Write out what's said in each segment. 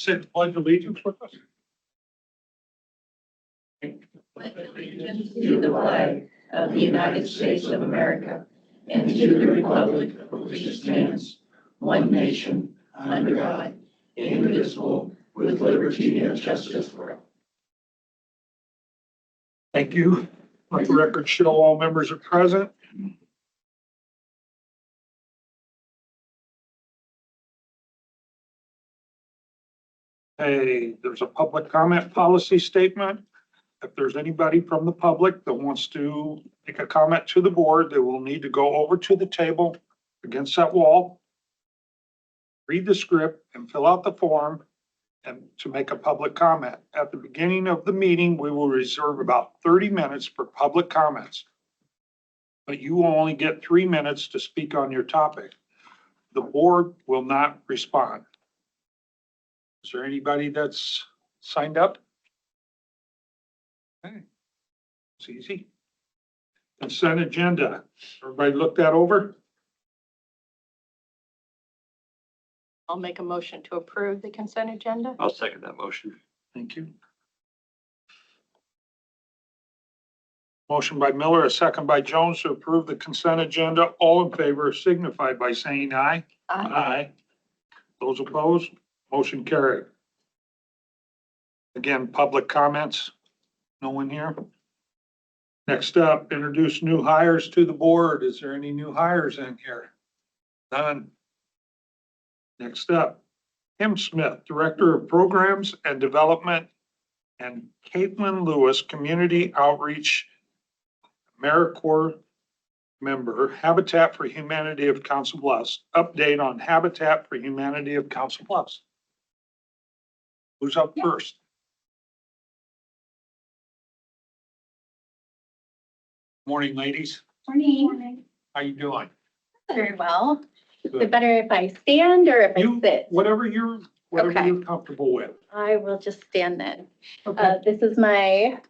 Say the pledge of allegiance with us. Pledge allegiance to the flag of the United States of America and to the republic for which it stands, one nation, under God, indivisible, with liberty and justice for all. Thank you. Let the record show all members are present. Hey, there's a public comment policy statement. If there's anybody from the public that wants to make a comment to the board, they will need to go over to the table against that wall, read the script and fill out the form and to make a public comment. At the beginning of the meeting, we will reserve about 30 minutes for public comments. But you will only get 3 minutes to speak on your topic. The board will not respond. Is there anybody that's signed up? Okay, it's easy. Consent agenda. Everybody look that over? I'll make a motion to approve the consent agenda. I'll second that motion. Thank you. Motion by Miller, a second by Jones to approve the consent agenda. All in favor signify by saying aye. Aye. Those opposed, motion carried. Again, public comments. No one here. Next up, introduce new hires to the board. Is there any new hires in here? None. Next up, Kim Smith, Director of Programs and Development, and Caitlin Lewis, Community Outreach AmeriCorps member, Habitat for Humanity of Council Bluffs. Update on Habitat for Humanity of Council Bluffs. Who's up first? Morning, ladies. Morning. How you doing? Very well. Is Good. it better if I stand or if I You, sit? whatever you're Okay. comfortable with. I will just stand then. Okay. This is my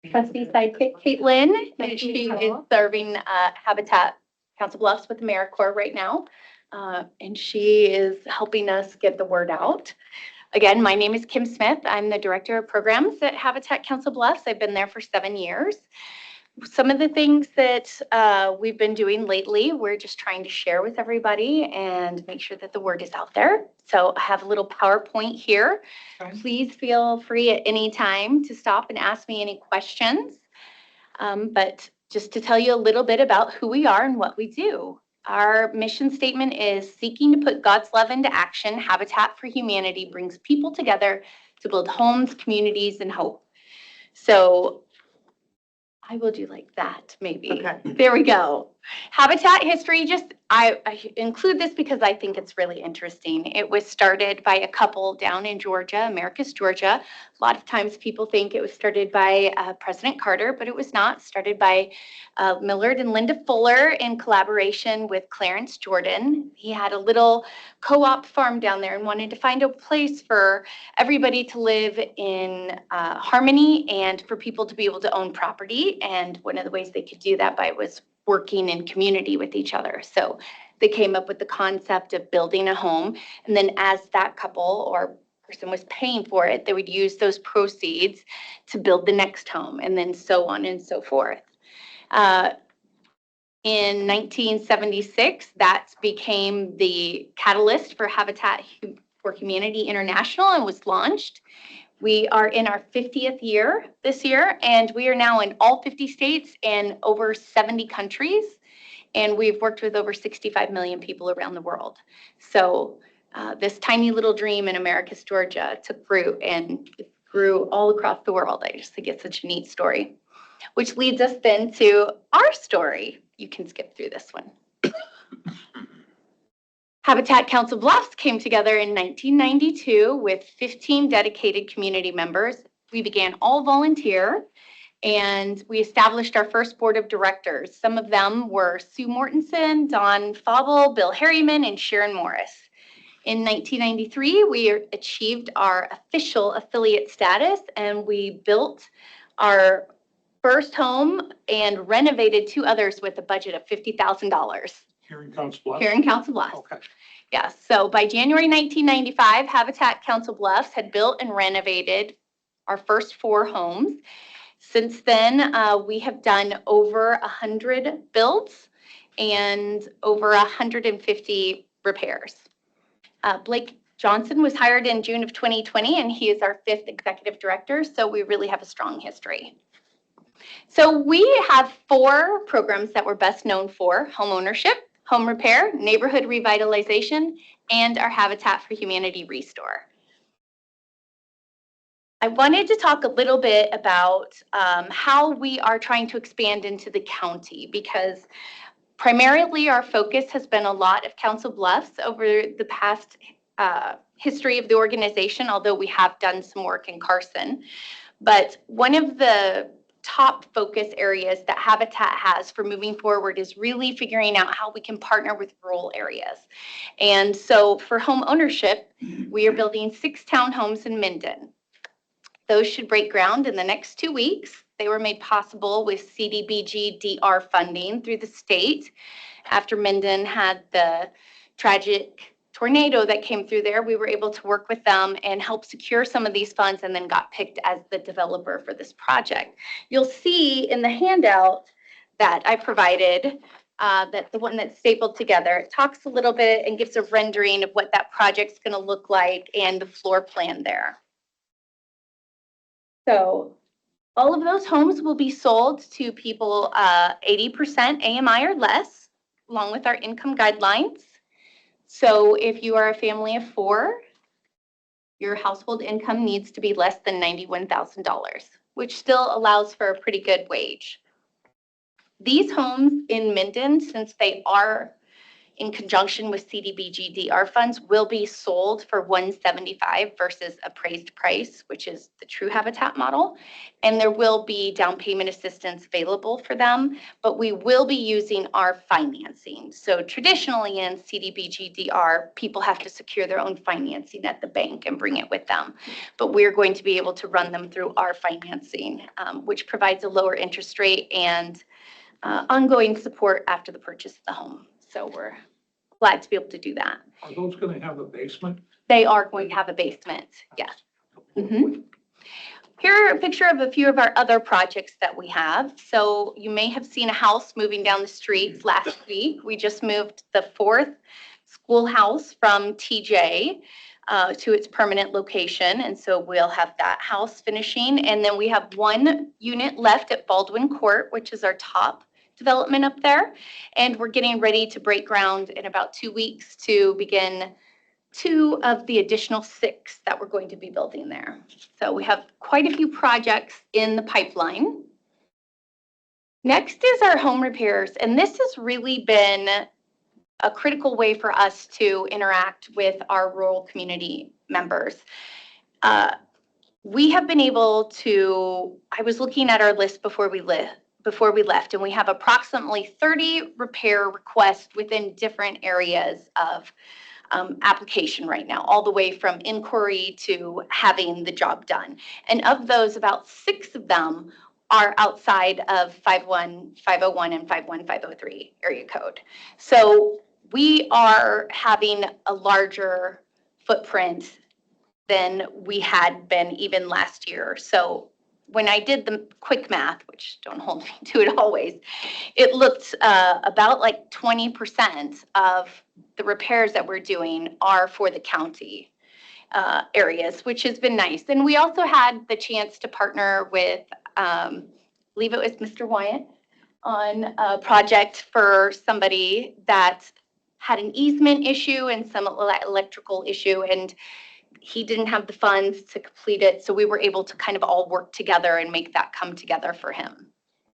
trusty sidekick, Caitlin, and Nice to she meet is you. serving Habitat Council Bluffs with AmeriCorps right now. And she is helping us get the word out. Again, my name is Kim Smith. I'm the Director of Programs at Habitat Council Bluffs. I've been there for 7 years. Some of the things that we've been doing lately, we're just trying to share with everybody and make sure that the word is out there. So I have a little PowerPoint here. Okay. Please feel free at any time to stop and ask me any questions. But just to tell you a little bit about who we are and what we do. Our mission statement is seeking to put God's love into action. Habitat for Humanity brings people together to build homes, communities, and hope. So I will do like that, maybe. Okay. There we go. Habitat history, I include this because I think it's really interesting. It was started by a couple down in Georgia, Americus, Georgia. A lot of times people think it was started by President Carter, but it was not. Started by Millard and Linda Fuller in collaboration with Clarence Jordan. He had a little co-op farm down there and wanted to find a place for everybody to live in harmony and for people to be able to own property. And one of the ways they could do that was working in community with each other. So they came up with the concept of building a home. And then as that couple or person was paying for it, they would use those proceeds to build the next home and then so on and so forth. In 1976, that became the catalyst for Habitat for Humanity International and was launched. We are in our 50th year this year, and we are now in all 50 states and over 70 countries. And we've worked with over 65 million people around the world. So this tiny little dream in Americus, Georgia took root and it grew all across the world. I just think it's such a neat story, which leads us then to our story. You can skip through this one. Habitat Council Bluffs came together in 1992 with 15 dedicated community members. We began all volunteer and we established our first board of directors. Some of them were Sue Mortensen, Don Fauble, Bill Harriman, and Sharon Morris. In 1993, we achieved our official affiliate status and we built our first home and renovated 2 others with a budget of $50,000 Here in Council Bluffs? here in Council Bluffs. Okay. Yes, so by January 1995, Habitat Council Bluffs had built and renovated our first 4 homes. Since then, we have done over 100 builds and over 150 repairs. Blake Johnson was hired in June of 2020, and he is our 5th executive director, so we really have a strong history. So we have 4 programs that we're best known for: home ownership, home repair, neighborhood revitalization, and our Habitat for Humanity Restore. I wanted to talk a little bit about how we are trying to expand into the county, because primarily our focus has been a lot of Council Bluffs over the past history of the organization, although we have done some work in Carson. But one of the top focus areas that Habitat has for moving forward is really figuring out how we can partner with rural areas. And so for home ownership, we are building 6 townhomes in Minden. Those should break ground in the next 2 weeks. They were made possible with CDBG DR funding through the state. After Minden had the tragic tornado that came through there, we were able to work with them and help secure some of these funds, and then got picked as the developer for this project. You'll see in the handout that I provided, that the one that's stapled together, it talks a little bit and gives a rendering of what that project's going to look like and the floor plan there. So all of those homes will be sold to people 80% AMI or less, along with our income guidelines. So if you are a family of 4, your household income needs to be less than $91,000, which still allows for a pretty good wage. These homes in Minden, since they are in conjunction with CDBG DR funds, will be sold for $175 versus appraised price, which is the true Habitat model. And there will be down payment assistance available for them, but we will be using our financing. So traditionally in CDBG DR, people have to secure their own financing at the bank and bring it with them. But we're going to be able to run them through our financing, which provides a lower interest rate and ongoing support after the purchase of the home. So we're glad to be able to do that. Are those going to have a basement? They are going to have a basement, yes. Here are a picture of a few of our other projects that we have. So you may have seen a house moving down the street last week. We just moved the 4th schoolhouse from TJ to its permanent location. And so we'll have that house finishing. And then we have 1 unit left at Baldwin Court, which is our top development up there. And we're getting ready to break ground in about 2 weeks to begin 2 of the additional 6 that we're going to be building there. So we have quite a few projects in the pipeline. Next is our home repairs. And this has really been a critical way for us to interact with our rural community members. We have been able to, I was looking at our list before we left, and we have approximately 30 repair requests within different areas of application right now, all the way from inquiry to having the job done. And of those, about 6 of them are outside of 51501 and 51503 area code. So we are having a larger footprint than we had been even last year. So when I did the quick math, which don't hold me to it always, it looked about like 20% of the repairs that we're doing are for the county areas, which has been nice. And we also had the chance to partner with, I believe it was Mr. Wyatt, on a project for somebody that had an easement issue and some electrical issue, and he didn't have the funds to complete it. So we were able to kind of all work together and make that come together for him.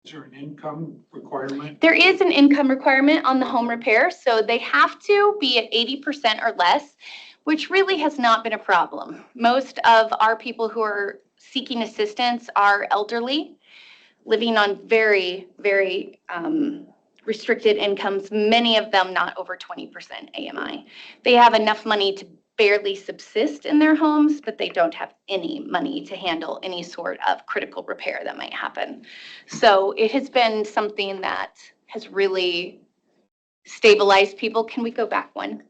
Is there an income requirement? There is an income requirement on the home repair. So they have to be at 80% or less, which really has not been a problem. Most of our people who are seeking assistance are elderly, living on very, very restricted incomes, many of them not over 20% AMI. They have enough money to barely subsist in their homes, but they don't have any money to handle any sort of critical repair that might happen. So it has been something that has really stabilized people. Can we go back one?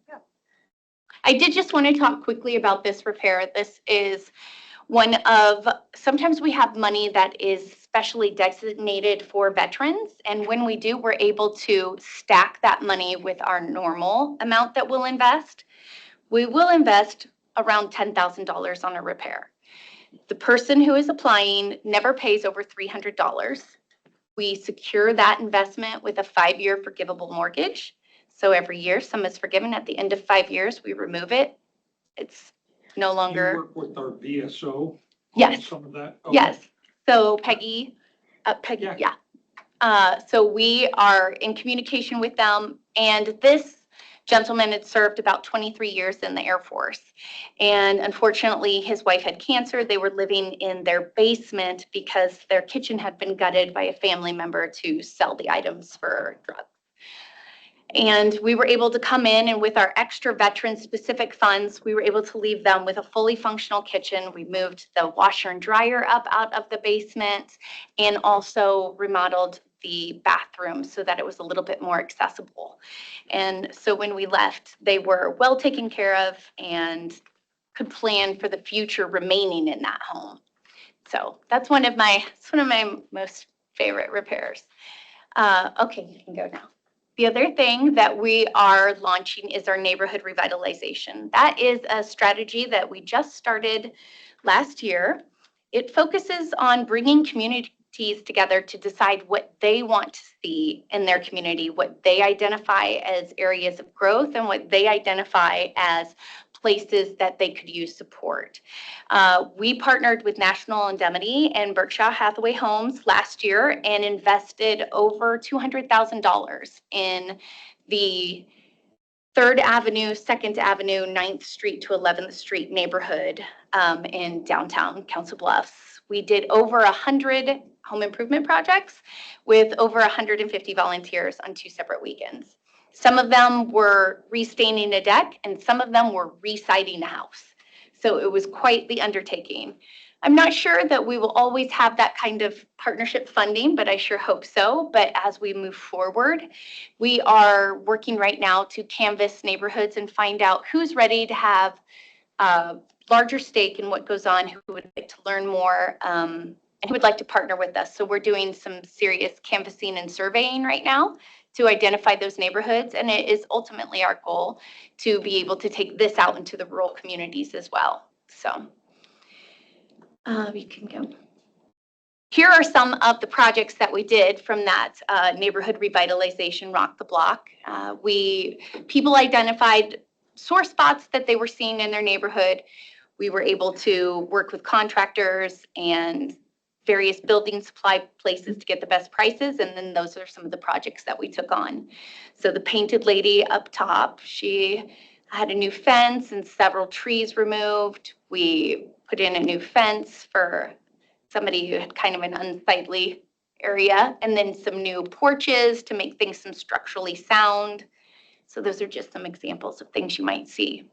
I did just want to talk quickly about this repair. This is sometimes we have money that is specially designated for veterans. And when we do, we're able to stack that money with our normal amount that we'll invest. We will invest around $10,000 on a repair. The person who is applying never pays over $300. We secure that investment with a 5-year forgivable mortgage. So every year, some is forgiven. At the end of 5 years, we remove it. It's no You longer, work with our VSO? on Yes. Some of that? Okay. yes. So Peggy, Yeah. yeah. So we are in communication with them, and this gentleman had served about 23 years in the Air Force. And unfortunately, his wife had cancer. They were living in their basement because their kitchen had been gutted by a family member to sell the items for drugs. And we were able to come in, and with our extra veteran-specific funds, we were able to leave them with a fully functional kitchen. We moved the washer and dryer up out of the basement and also remodeled the bathroom so that it was a little bit more accessible. And so when we left, they were well taken care of and could plan for the future remaining in that home. So that's one of my most favorite repairs. Okay, you can go now. The other thing that we are launching is our neighborhood revitalization. That is a strategy that we just started last year. It focuses on bringing communities together to decide what they want to see in their community, what they identify as areas of growth, and what they identify as places that they could use support. We partnered with National Indemnity and Berkshire Hathaway Homes last year and invested over $200,000 in the 3rd Avenue, 2nd Avenue, 9th Street to 11th Street neighborhood in downtown Council Bluffs. We did over 100 home improvement projects with over 150 volunteers on 2 separate weekends. Some of them were restaining a deck, and some of them were residing a house. So it was quite the undertaking. I'm not sure that we will always have that kind of partnership funding, but I sure hope so. But as we move forward, we are working right now to canvass neighborhoods and find out who's ready to have a larger stake in what goes on, who would like to learn more, and who would like to partner with us. So we're doing some serious canvassing and surveying right now to identify those neighborhoods. And it is ultimately our goal to be able to take this out into the rural communities as well. So you can go. Here are some of the projects that we did from that neighborhood revitalization Rock the Block. People identified sore spots that they were seeing in their neighborhood. We were able to work with contractors and various building supply places to get the best prices, and then those are some of the projects that we took on. So the painted lady up top, she had a new fence and several trees removed. We put in a new fence for somebody who had kind of an unsightly area, and then some new porches to make things some structurally sound. So those are just some examples of things you might see.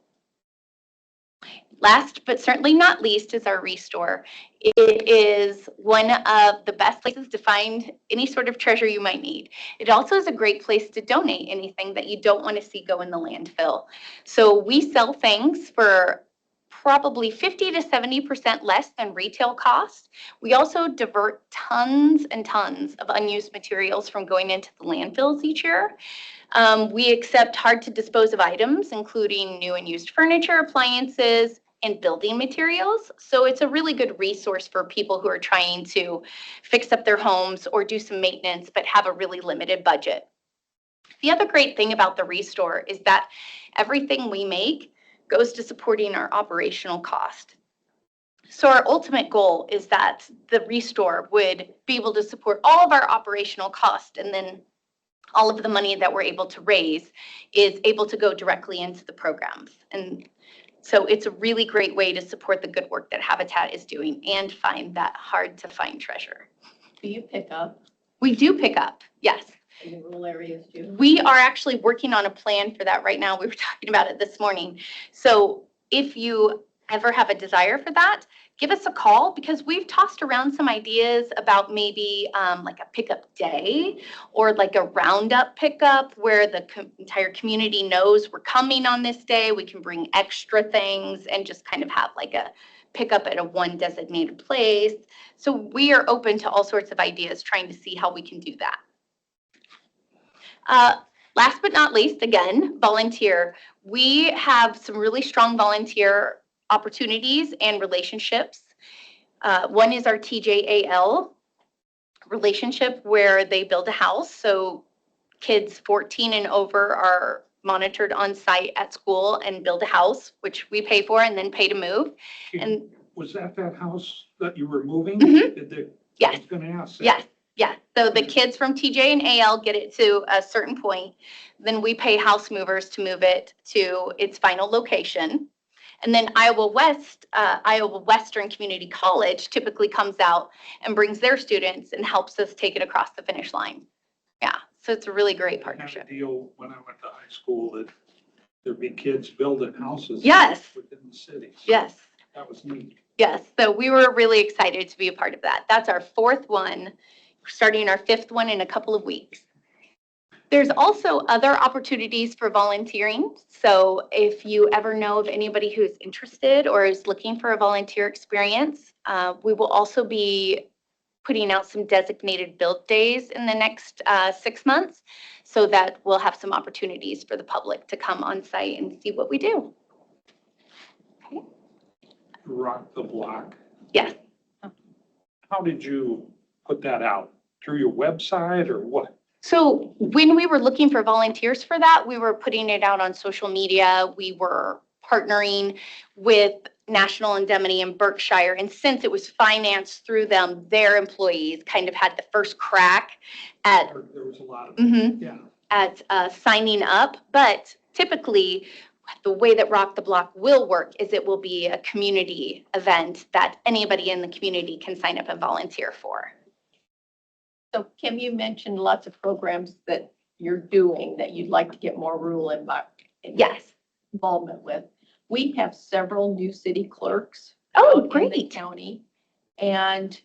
Last, but certainly not least, is our Restore. It is one of the best places to find any sort of treasure you might need. It also is a great place to donate anything that you don't want to see go in the landfill. So we sell things for probably 50 to 70% less than retail costs. We also divert tons and tons of unused materials from going into the landfills each year. We accept hard to dispose of items, including new and used furniture, appliances, and building materials. So it's a really good resource for people who are trying to fix up their homes or do some maintenance, but have a really limited budget. The other great thing about the Restore is that everything we make goes to supporting our operational cost. So our ultimate goal is that the Restore would be able to support all of our operational cost, and then all of the money that we're able to raise is able to go directly into the programs. And so it's a really great way to support the good work that Habitat is doing and find that hard to find treasure. Do you pick up We do pick up, yes. in the rural areas too? We are actually working on a plan for that right now. We were talking about it this morning. So if you ever have a desire for that, give us a call, because we've tossed around some ideas about maybe like a pickup day or like a roundup pickup where the entire community knows we're coming on this day. We can bring extra things and just kind of have like a pickup at a one designated place. So we are open to all sorts of ideas, trying to see how we can do that. Last but not least, again, volunteer. We have some really strong volunteer opportunities and relationships. One is our TJAL relationship, where they build a house. So kids 14 and over are monitored on site at school and build a house, which we pay for and then pay to move. And was that house that you were moving? Mhm. Yes. I was gonna ask that. Yes. Yeah, so the kids from TJ and AL get it to a certain point, then we pay house movers to move it to its final location. And then Iowa Western Community College typically comes out and brings their students and helps us take it across the finish line. Yeah, so it's a really great I had partnership. a deal when I went to high school that there'd be kids building houses. Yes. Within the city. Yes. That was neat. Yes, so we were really excited to be a part of that. That's our fourth one. We're starting our fifth one in a couple of weeks. There's also other opportunities for volunteering. So if you ever know of anybody who's interested or is looking for a volunteer experience, we will also be putting out some designated build days in the next 6 months, so that we'll have some opportunities for the public to come on site and see what we do. Okay. Rock the Block. Yes. How did you put that out? Through your website or what? So when we were looking for volunteers for that, we were putting it out on social media. We were partnering with National Indemnity in Berkshire. And since it was financed through them, their employees kind of had the first crack at, There was a lot of, Mhm, yeah. at signing up. But typically, the way that Rock the Block will work is it will be a community event that anybody in the community can sign up and volunteer for. So Kim, you mentioned lots of programs that you're doing that you'd like to get more rural Yes. involvement with. We have several new city clerks Oh, out in the great. county. And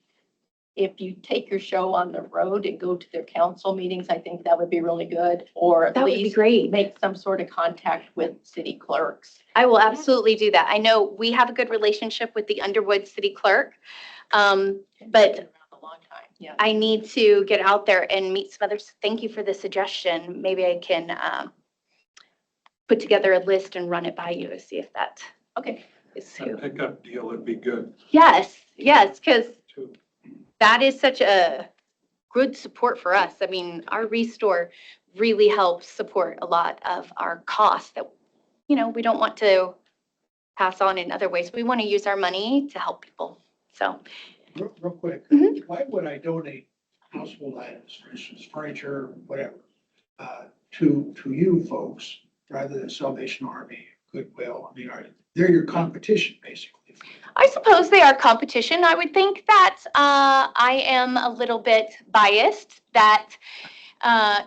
if you take your show on the road and go to their council meetings, I think that would be really good. Or at That would be least great. make some sort of contact with city clerks. I will absolutely do that. I know we have a good relationship with the Underwood City Clerk. But Around a long time, yeah. I need to get out there and meet some others. Thank you for the suggestion. Maybe I can put together a list and run it by you to see if that Okay. is That who. pickup deal would be good Yes, because too. that is such a good support for us. I mean, our restore really helps support a lot of our costs that, we don't want to pass on in other ways. We want to use our money to help people. So, Real quick, Mhm. why would I donate household items, for instance, furniture, whatever, to you folks rather than Salvation Army, Goodwill? I mean, they're your competition, basically. I suppose they are competition. I would think that I am a little bit biased that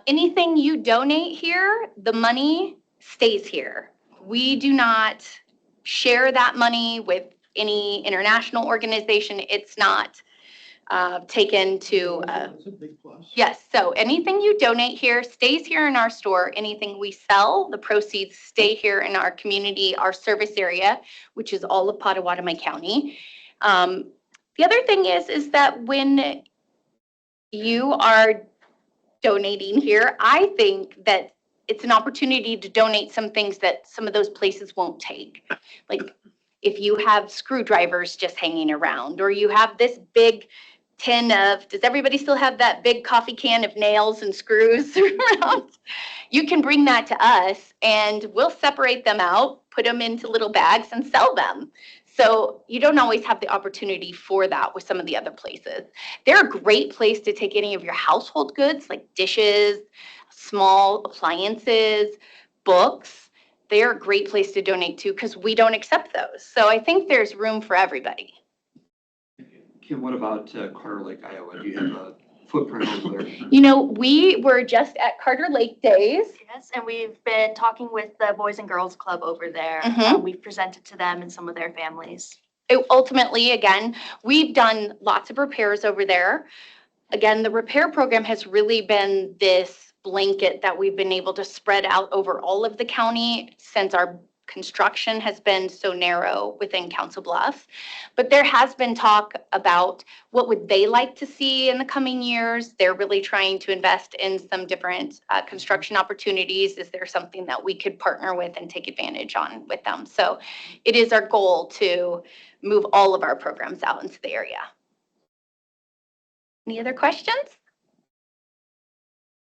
anything you donate here, the money stays here. We do not share that money with any international organization. It's not taken to, That's a big plus. yes, so anything you donate here stays here in our store. Anything we sell, the proceeds stay here in our community, our service area, which is all of Potawatomi County. The other thing is that when you are donating here, I think that it's an opportunity to donate some things that some of those places won't take. Like if you have screwdrivers just hanging around, or you have this big tin of, does everybody still have that big coffee can of nails and screws around? You can bring that to us and we'll separate them out, put them into little bags and sell them. So you don't always have the opportunity for that with some of the other places. They're a great place to take any of your household goods like dishes, small appliances, books. They're a great place to donate to because we don't accept those. So I think there's room for everybody. Kim, what about Carter Lake, Iowa? Do you have footprint over there? You know, we were just at Carter Lake Days. Yes, and we've been talking with the Boys and Girls Club over there. Mhm. We've presented to them and some of their families. Ultimately, again, we've done lots of repairs over there. Again, the repair program has really been this blanket that we've been able to spread out over all of the county since our construction has been so narrow within Council Bluffs. But there has been talk about what would they like to see in the coming years. They're really trying to invest in some different construction opportunities. Is there something that we could partner with and take advantage on with them? So it is our goal to move all of our programs out into the area. Any other questions?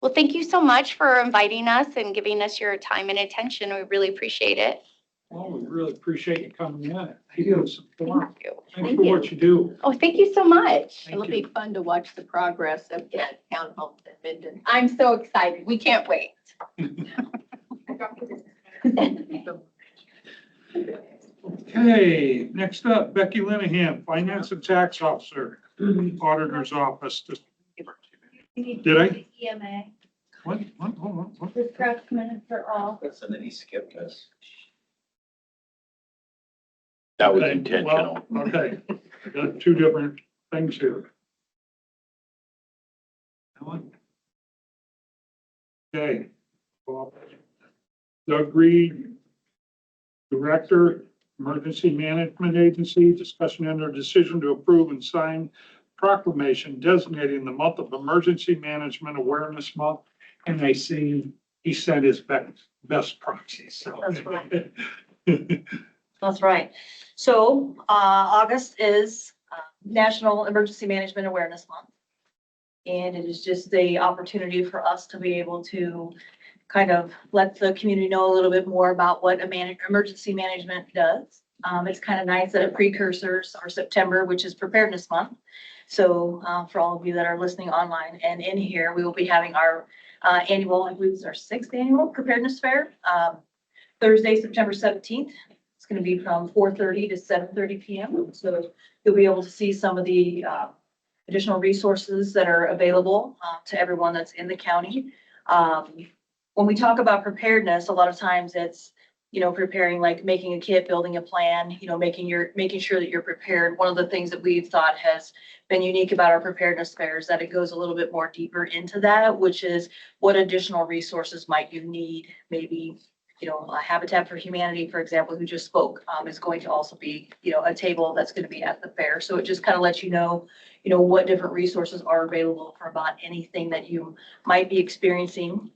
Well, thank you so much for inviting us and giving us your time and attention. We really appreciate it. Well, we really appreciate you coming in. Keeping us informed. Thank you. Thanks for what you do. Oh, thank you so much. It'll be fun to watch the progress of the townhomes in Minden. I'm so excited. We can't wait. Okay, next up, Becky Linehan, Finance and Tax Officer, Auditor's Office. Did I? EMA, What? What? the draft minutes are all. And then he skipped us. That was Okay, intentional. well, okay, I got two different things here. That one? Okay. Well, Doug Reed, Director, Emergency Management Agency, discussion and/or decision to approve and sign proclamation designating the month of Emergency Management Awareness Month. And I see he sent his best proxy, so. That's right. That's right. So, August is National Emergency Management Awareness Month. And it is just the opportunity for us to be able to kind of let the community know a little bit more about what emergency management does. It's kind of nice that it precursors our September, which is Preparedness Month. So, for all of you that are listening online and in here, we will be having our annual, I believe it's our 6th annual Preparedness Fair, Thursday, September 17th. It's going to be from 4:30 to 7:30 p.m. So you'll be able to see some of the additional resources that are available to everyone that's in the county. When we talk about preparedness, a lot of times it's, preparing, like making a kit, building a plan, making sure that you're prepared. One of the things that we've thought has been unique about our preparedness fair is that it goes a little bit more deeper into that, which is what additional resources might you need? Maybe, Habitat for Humanity, for example, who just spoke, is going to also be, a table that's going to be at the fair. So it just kind of lets you know, what different resources are available for about anything that you might be experiencing,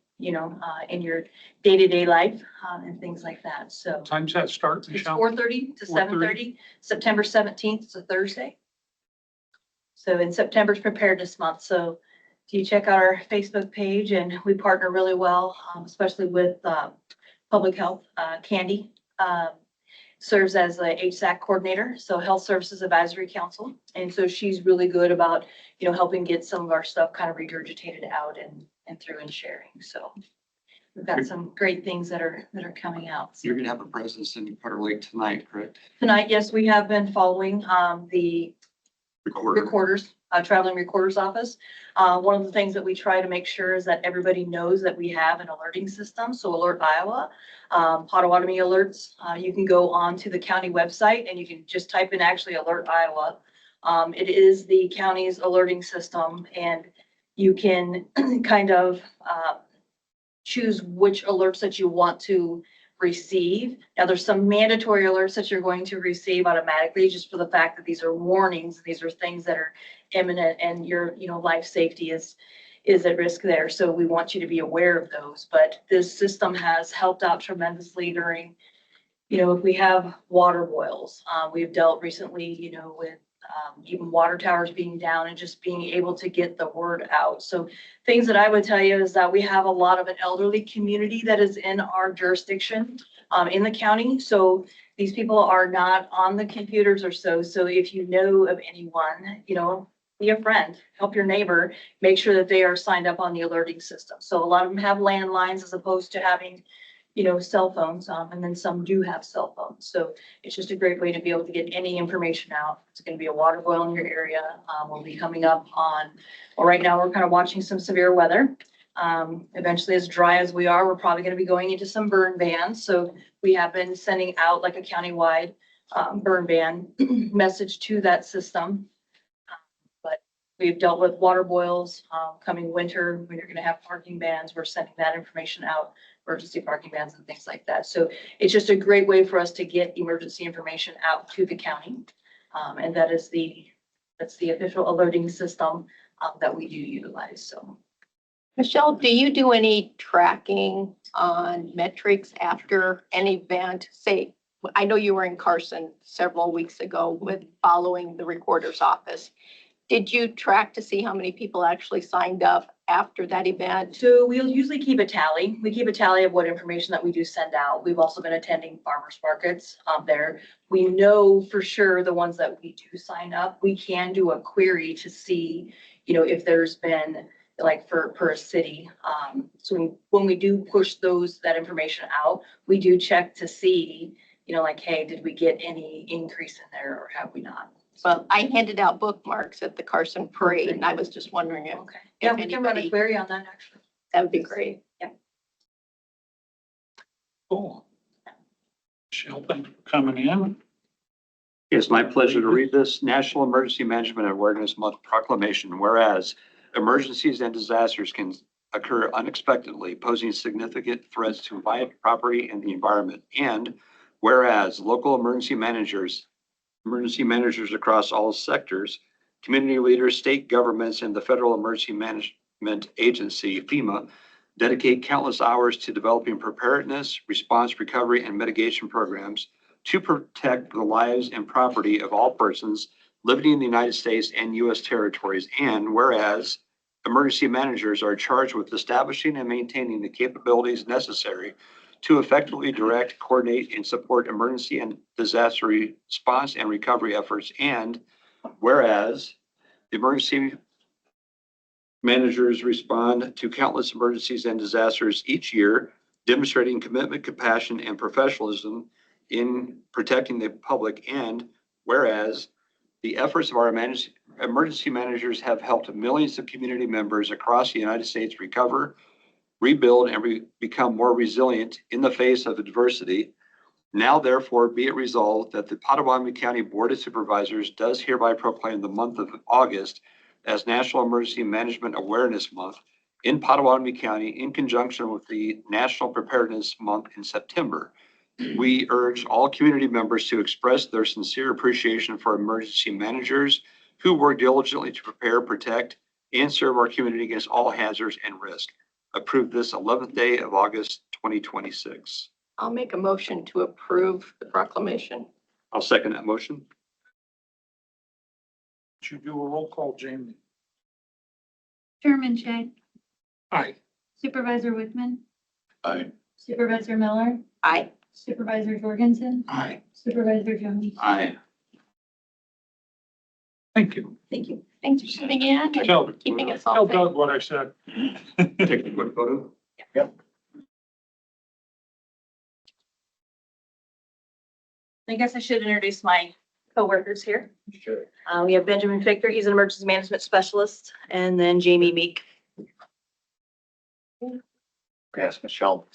in your day-to-day life, and things like that. So Time's that start, it's Michelle? 4:30 to 7:30, September 17th is a Thursday. So in September's Preparedness Month. So if you check out our Facebook page, and we partner really well, especially with Public Health. Candy serves as the HSAC coordinator, so Health Services Advisory Council. And so she's really good about, helping get some of our stuff kind of regurgitated out and through and sharing. So we've got some great things that are coming out. So You're gonna have a presence in Carter Lake tonight, correct? tonight, yes, we have been following the recorders, traveling recorder's office. One of the things that we try to make sure is that everybody knows that we have an alerting system. So Alert Iowa, Potawatomi alerts, you can go on to the county website and you can just type in actually Alert Iowa. It is the county's alerting system, and you can kind of choose which alerts that you want to receive. Now, there's some mandatory alerts that you're going to receive automatically just for the fact that these are warnings. These are things that are imminent, and your, life safety is at risk there. So we want you to be aware of those. But this system has helped out tremendously during, if we have water boils. We've dealt recently, with even water towers being down and just being able to get the word out. So things that I would tell you is that we have a lot of an elderly community that is in our jurisdiction, in the county. So these people are not on the computers or so. So if you know of anyone, be a friend, help your neighbor, make sure that they are signed up on the alerting system. So a lot of them have landlines as opposed to having, cell phones, and then some do have cell phones. So it's just a great way to be able to get any information out. It's going to be a water boil in your area. We'll be coming up on, well, right now we're kind of watching some severe weather. Eventually, as dry as we are, we're probably going to be going into some burn bans. So we have been sending out like a countywide burn ban message to that system. But we've dealt with water boils coming winter when you're going to have parking bans. We're sending that information out, emergency parking bans and things like that. So it's just a great way for us to get emergency information out to the county. And that's the official alerting system that we do utilize. So. Michelle, do you do any tracking on metrics after an event? Say, I know you were in Carson several weeks ago with following the recorder's office. Did you track to see how many people actually signed up after that event? So we'll usually keep a tally. We keep a tally of what information that we do send out. We've also been attending farmers markets there. We know for sure the ones that we do sign up. We can do a query to see, if there's been like per city. So when we do push that information out, we do check to see, like, hey, did we get any increase in there or have we not? Well, I handed out bookmarks at the Carson parade and I was just wondering if Okay. Yeah, if we can run a anybody- query on that actually. that would be great. Cool. Michelle, thanks for coming in. It's my pleasure to read this National Emergency Management Awareness Month proclamation. Whereas emergencies and disasters can occur unexpectedly, posing significant threats to life, property, and the environment. And whereas local emergency managers across all sectors, community leaders, state governments, and the Federal Emergency Management Agency, FEMA, dedicate countless hours to developing preparedness, response, recovery, and mitigation programs to protect the lives and property of all persons living in the United States and U.S. territories. And whereas emergency managers are charged with establishing and maintaining the capabilities necessary to effectively direct, coordinate, and support emergency and disaster response and recovery efforts. And whereas the emergency managers respond to countless emergencies and disasters each year, demonstrating commitment, compassion, and professionalism in protecting the public. And whereas the efforts of our emergency managers have helped millions of community members across the United States recover, rebuild, and become more resilient in the face of adversity. Now, therefore, be it resolved that the Pottawatomie County Board of Supervisors does hereby proclaim the month of August as National Emergency Management Awareness Month in Pottawatomie County in conjunction with the National Preparedness Month in September. We urge all community members to express their sincere appreciation for emergency managers who work diligently to prepare, protect, and serve our community against all hazards and risk. Approve this 11th day of August, 2026. I'll make a motion to approve the proclamation. I'll second that motion. Would you do a roll call, Jamie? Chairman Shay, Aye. Supervisor Wickman, Aye. Supervisor Miller, Aye. Supervisor Jorgensen, Aye. Supervisor Jones. Aye. Thank you. Thank you. Thanks for sitting in and Tell keeping us tell all safe. Doug what I said. Take a quick photo. I guess I should introduce my coworkers here. Sure. We have Benjamin Fichter, he's an emergency management specialist, and then Jamie Meek. Yes, Michelle.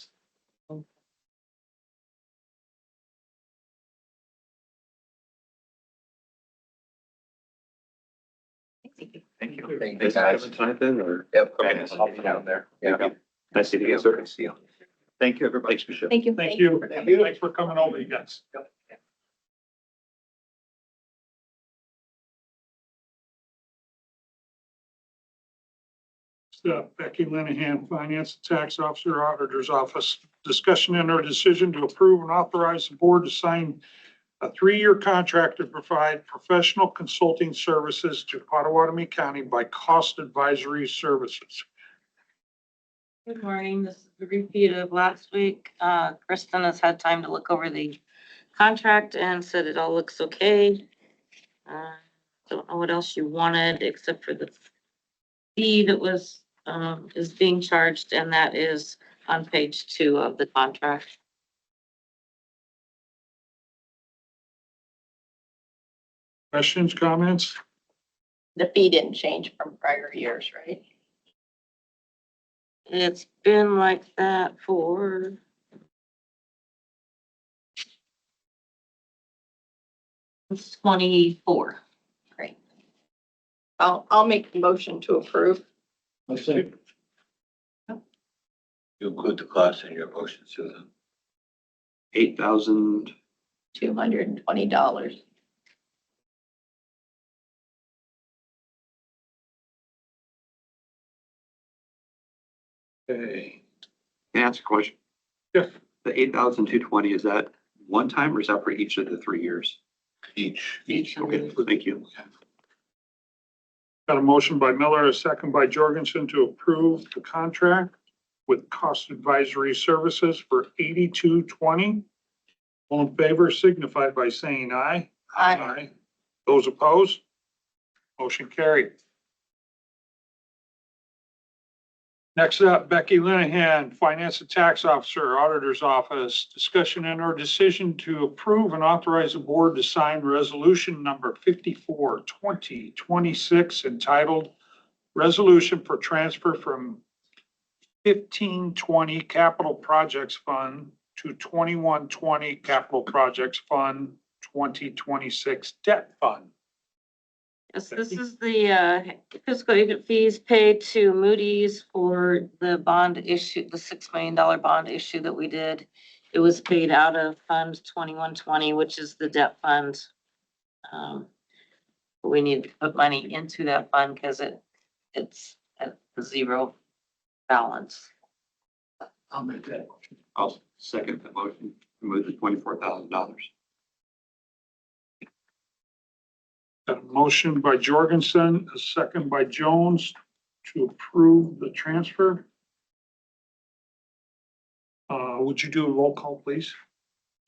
Thank you. Thank you, guys. Type in or? Yep. Okay, I'll be down there. Yeah. Nice to meet you, sir. See you. Thank you, everybody. Thanks, Michelle. Thank you. Thank you. Thanks for coming over, you guys. Becky Linehan, Finance and Tax Officer, Auditor's Office. Discussion and or decision to approve and authorize the board to sign a 3-year contract to provide professional consulting services to Pottawatomie County by Cost Advisory Services. Good morning. This is a repeat of last week. Kristen has had time to look over the contract and said it all looks okay. Don't know what else you wanted except for the fee that was, is being charged, and that is on page 2 of the contract. Questions, comments? The fee didn't change from prior years, right? It's been like that for since 24. Great. I'll make the motion to approve. I think. You include the cost in your motion, Susan. $8,000. $220. Okay. Can I ask a question? Yeah. The 8,220, is that one time or is that for each of the 3 years? Each. Okay, thank you. Got a motion by Miller, a second by Jorgensen to approve the contract with Cost Advisory Services for 8220. All in favor signify by saying aye. Aye. Those opposed? Motion carried. Next up, Becky Linehan, Finance and Tax Officer, Auditor's Office. Discussion and or decision to approve and authorize the board to sign resolution number 54, 2026 entitled Resolution for Transfer from 1520 Capital Projects Fund to 2120 Capital Projects Fund 2026 Debt Fund. Yes, this is the fiscal agent fees paid to Moody's for the bond issue, the $6 million bond issue that we did. It was paid out of Fund 2120, which is the debt fund. We need to put money into that fund because it's at the zero balance. I'll make that. I'll second the motion to move the $24,000. Got a motion by Jorgensen, a second by Jones to approve the transfer. Would you do a roll call, please?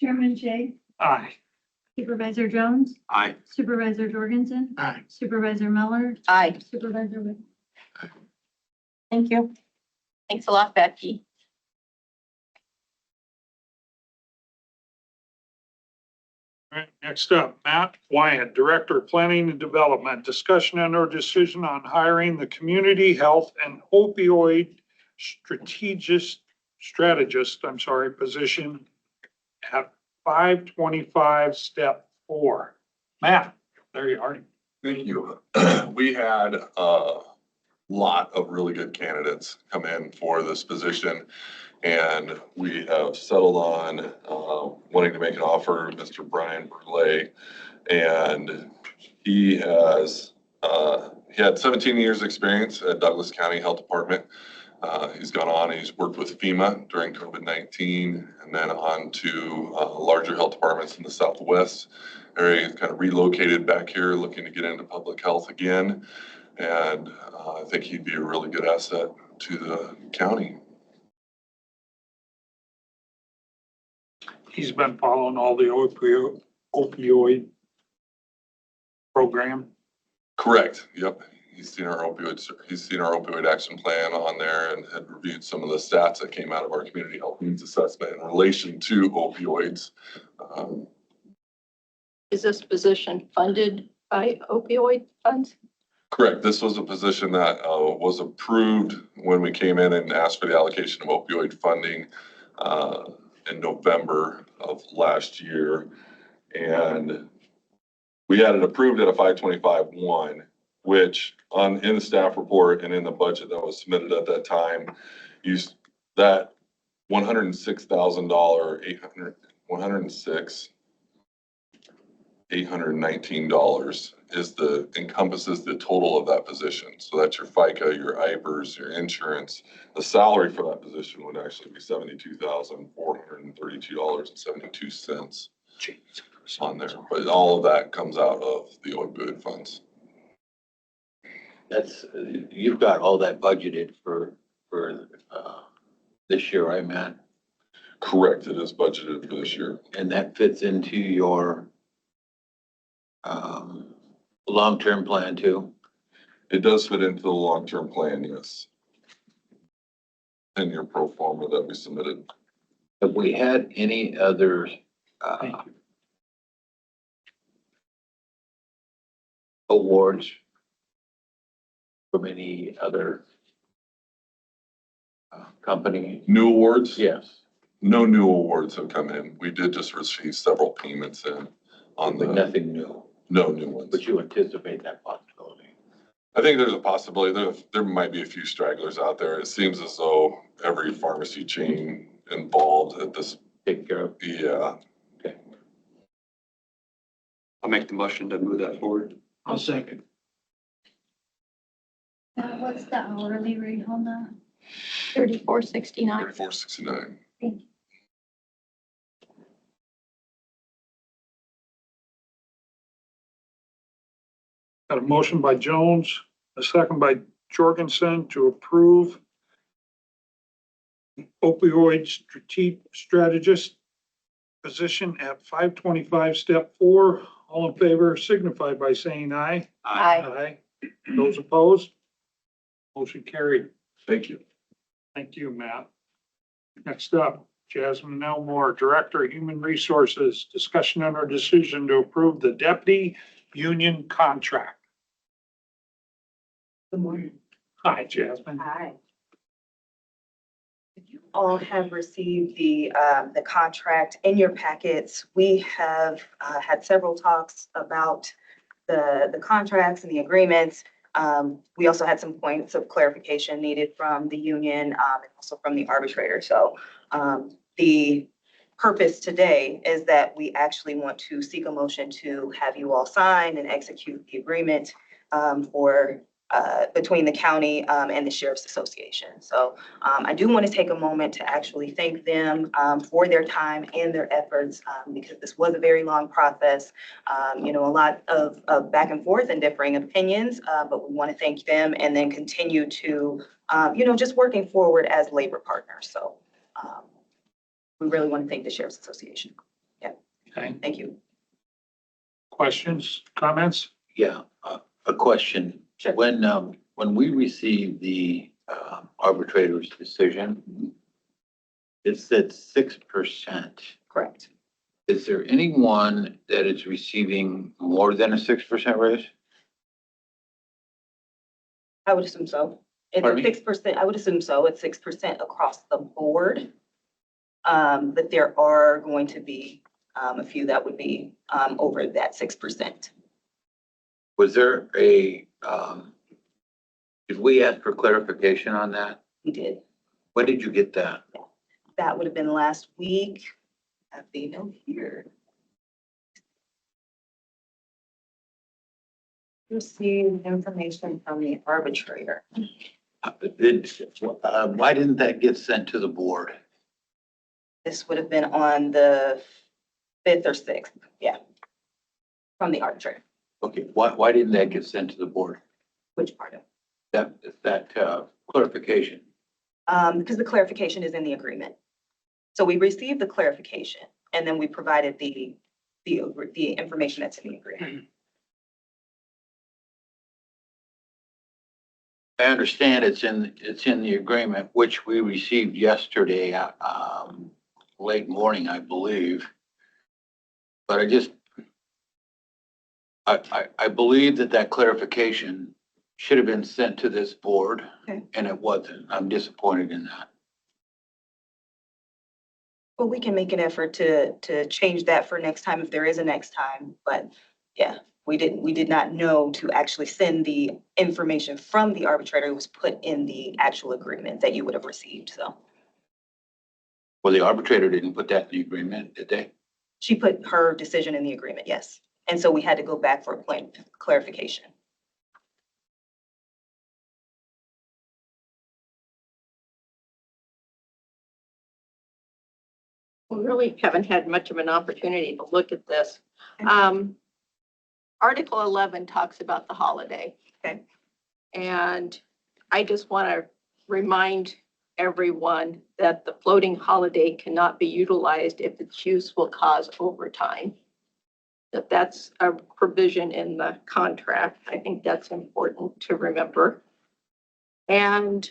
Chairman Shay, Aye. Supervisor Jones, Aye. Supervisor Jorgensen, Aye. Supervisor Miller, Aye. Supervisor Witt. Thank you. Thanks a lot, Becky. All right, next up, Matt Wyatt, Director of Planning and Development. Discussion and or decision on hiring the Community Health and Opioid Strategist, position at 525 step 4. Matt, there you are. Thank you. We had a lot of really good candidates come in for this position, and we have settled on wanting to make an offer, Mr. Brian Brule, and he had 17 years experience at Douglas County Health Department. He's gone on, he's worked with FEMA during COVID-19 and then on to larger health departments in the Southwest area. He's kind of relocated back here, looking to get into public health again. And I think he'd be a really good asset to the county. He's been following all the opioid program. Correct. Yep. He's seen our opioid action plan on there and had reviewed some of the stats that came out of our community health needs assessment in relation to opioids. Is this position funded by opioid funds? Correct. This was a position that was approved when we came in and asked for the allocation of opioid funding in November of last year. And we had it approved at a 525-1, which in the staff report and in the budget that was submitted at that time, used that $819 encompasses the total of that position. So that's your FICA, your IPERS, your insurance. The salary for that position would actually be $72,432.72 on there. But all of that comes out of the opioid funds. That's, you've got all that budgeted for this year, right, Matt? Correct. It is budgeted for this year. And that fits into your long-term plan too? It does fit into the long-term plan, yes. in your pro forma that we submitted. Have we had any other, uh, awards from any other company? New awards? Yes, No new awards have come in. We did just receive several payments in on but the, nothing new, no new ones. but you anticipate that possibility. I think there's a possibility, there might be a few stragglers out there. It seems as though every pharmacy chain involved at this, Take care of. yeah. I'll make the motion to move that forward. I'll second. What's the hourly rate on that? 3469. 3469. Got a motion by Jones, a second by Jorgensen to approve opioid strategist position at 525, step 4. All in favor signify by saying aye. Aye. Aye. Those opposed? Motion carried. Thank you. Thank you, Matt. Next up, Jasmine Elmore, Director of Human Resources, discussion on our decision to approve the deputy union contract. Good morning. Hi, Jasmine. Hi. You all have received the contract in your packets. We have had several talks about the contracts and the agreements. We also had some points of clarification needed from the union and also from the arbitrator. So the purpose today is that we actually want to seek a motion to have you all sign and execute the agreement for between the county and the Sheriff's Association. So I do want to take a moment to actually thank them for their time and their efforts because this was a very long process. You know, a lot of back and forth and differing opinions, but we want to thank them and then continue to, you know, just working forward as labor partners. So we really want to thank the Sheriff's Association. Yeah. Okay. Thank you. Questions, comments? Yeah, a question. Sure. When we received the arbitrator's decision, it said 6%. Correct. Is there anyone that is receiving more than a 6% raise? I would assume so. It's Pardon me? 6%. I would assume so. It's 6% across the board. But there are going to be a few that would be over that 6%. Was there did we ask for clarification on that? We did. When did you get that? That would have been last week. I have the note here. Received information from the arbitrator. Why didn't that get sent to the board? This would have been on the 5th or 6th. Yeah. From the arbitrator. Okay, why didn't that get sent to the board? Which part of? That clarification? Because the clarification is in the agreement. So we received the clarification and then we provided the information that's in the agreement. I understand it's in the agreement, which we received yesterday, late morning, I believe. But I believe that clarification should have been sent to this board. Okay. And it wasn't. I'm disappointed in that. Well, we can make an effort to change that for next time if there is a next time. But yeah, we did not know to actually send the information from the arbitrator. It was put in the actual agreement that you would have received. So Well, the arbitrator didn't put that in the agreement, did they? she put her decision in the agreement, yes. And so we had to go back for a plain clarification. We really haven't had much of an opportunity to look at this. Article 11 talks about the holiday. Okay. And I just want to remind everyone that the floating holiday cannot be utilized if its use will cause overtime. That's a provision in the contract. I think that's important to remember. And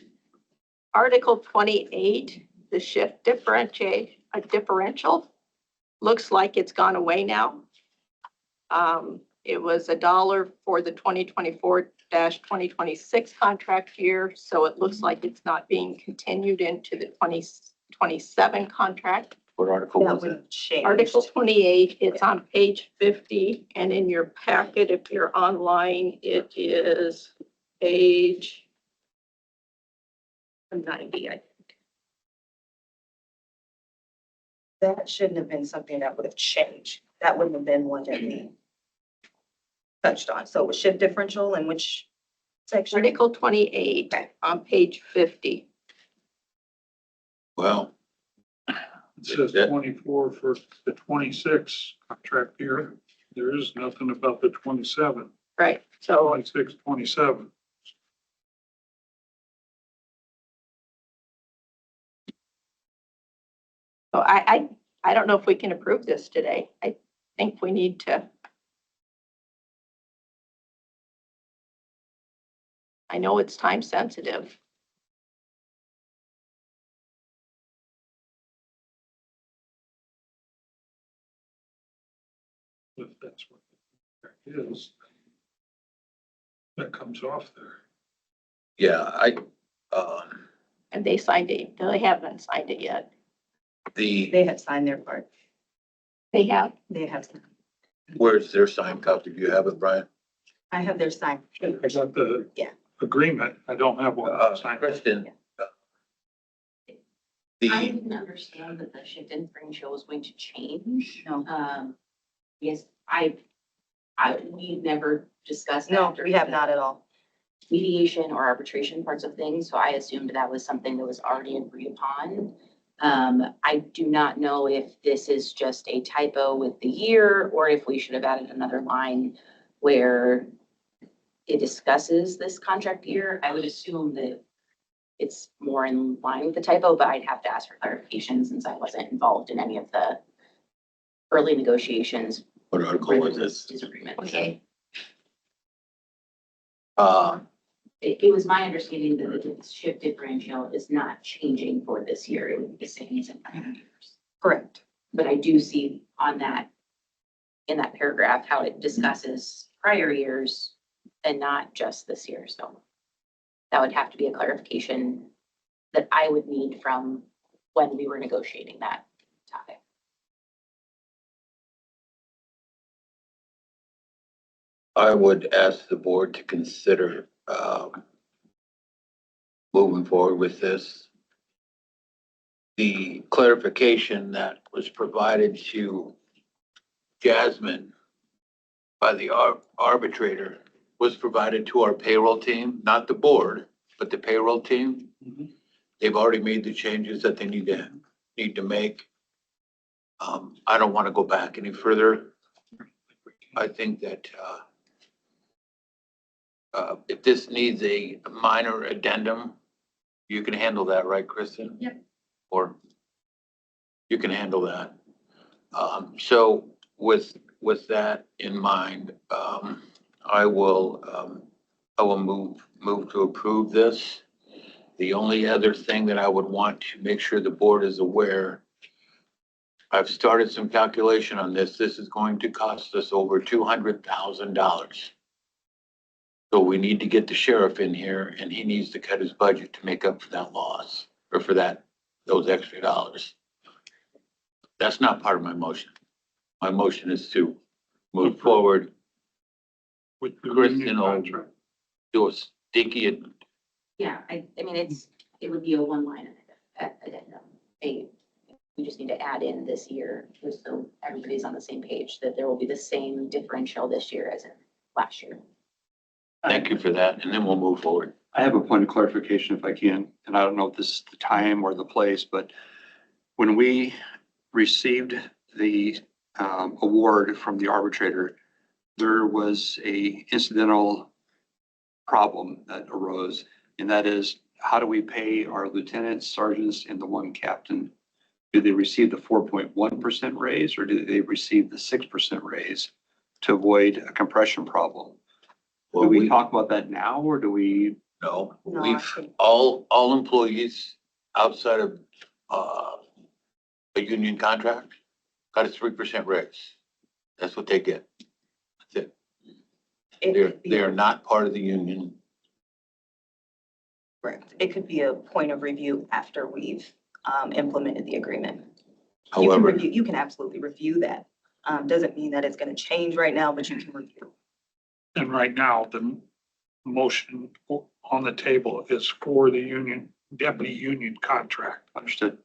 Article 28, the shift differential, looks like it's gone away now. It was $1 for the 2024-2026 contract year, so it looks like it's not being continued into the 2027 contract. What article That was it? would change. Article 28, it's on page 50, and in your packet, if you're online, it is page 90, I think. That shouldn't have been something that would have changed. That wouldn't have been one that we touched on. So it was shift differential in which section? Article 28 on page 50. Well, It says 24 for the 26 contract year. There is nothing about the 27, Right, so 26, 27. So I don't know if we can approve this today. I think we need to. I know it's time sensitive. If that's what it is. That comes off there. yeah, And they signed it. They haven't signed it yet. They have signed their part. They have. They have. where's their signed copy? Do you have it, Brian? I have their sign. I got the Yeah. agreement. I don't have one. signed. Kristen. I The, didn't understand that the shift differential was going to change. No. Yes, we never discussed that. No, we have not at all. Mediation or arbitration parts of things, so I assumed that was something that was already agreed upon. I do not know if this is just a typo with the year, or if we should have added another line where it discusses this contract year. I would assume that it's more in line with the typo, but I'd have to ask for clarification since I wasn't involved in any of the early negotiations. what article where was there was this? disagreement. Okay. It was my understanding that the shift differential is not changing for this year. It would be the same as in prior years. Correct. But I do see on that, in that paragraph, how it discusses prior years and not just this year. So that would have to be a clarification that I would need from when we were negotiating that topic. I would ask the board to consider, moving forward with this. The clarification that was provided to Jasmine by the arbitrator was provided to our payroll team, not the board, but the payroll team. Mhm. They've already made the changes that they need to make. I don't want to go back any further. I think that, if this needs a minor addendum, you can handle that, right, Kristen? Yep. Or you can handle that. So with that in mind, I will move to approve this. The only other thing that I would want to make sure the board is aware, I've started some calculation on this. This is going to cost us over $200,000. So we need to get the sheriff in here and he needs to cut his budget to make up for that loss or for those extra dollars. That's not part of my motion. My motion is to move forward, With the Kristen union will- contract. do a sticky, Yeah, I mean, it would be a one-line addendum. We just need to add in this year, just so everybody's on the same page, that there will be the same differential this year as in last year. thank you for that, and then we'll move forward. I have a point of clarification if I can, and I don't know if this is the time or the place, but when we received the award from the arbitrator, there was a incidental problem that arose, and that is, how do we pay our lieutenants, sergeants, and the one captain? Do they receive the 4.1% raise, or do they receive the 6% raise to avoid a compression problem? Do Well, we talk about that now, or do we No, No, I we've, think- all employees outside of, a union contract got a 3% raise. That's what they get. That's it. It They're, could be- they're not part of the union. Correct. It could be a point of review after we've implemented the agreement. You can However, review, you can absolutely review that. Doesn't mean that it's gonna change right now, but you can review. And right now, the motion on the table is for the union, deputy union contract. Understood.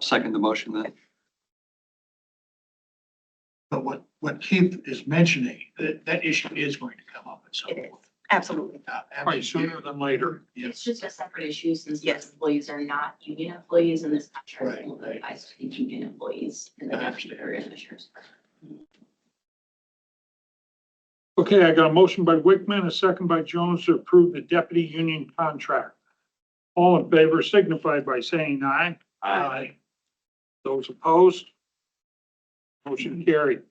Second the motion then. But what Keith is mentioning, that issue is going to come up at some It is. point. Absolutely. Right, sooner than later. It's just a separate issue since Yes. those employees are not union employees and this contract Right. only applies to the union employees and the deputy area commissioners. Okay, I got a motion by Wickman, a second by Jones to approve the deputy union contract. All in favor signify by saying aye. Aye. Those opposed? Motion carried.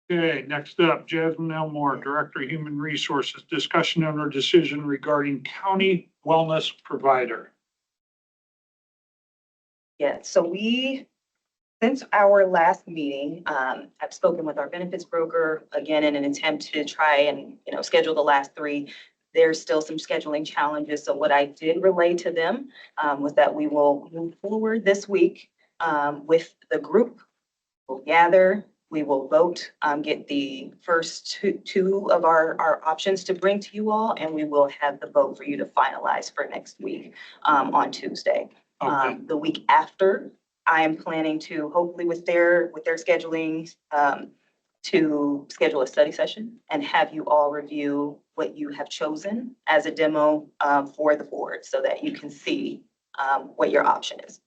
Okay, next up, Jasmine Elmore, Director of Human Resources, discussion on her decision regarding county wellness provider. Yeah, so since our last meeting, I've spoken with our benefits broker again in an attempt to try and, schedule the last three. There's still some scheduling challenges. So what I did relay to them, was that we will move forward this week, with the group. We'll gather, we will vote, get the first two of our options to bring to you all, and we will have the vote for you to finalize for next week, on Tuesday. Okay, The week after, I am planning to, hopefully with their scheduling, to schedule a study session and have you all review what you have chosen as a demo, for the board so that you can see, what your option is.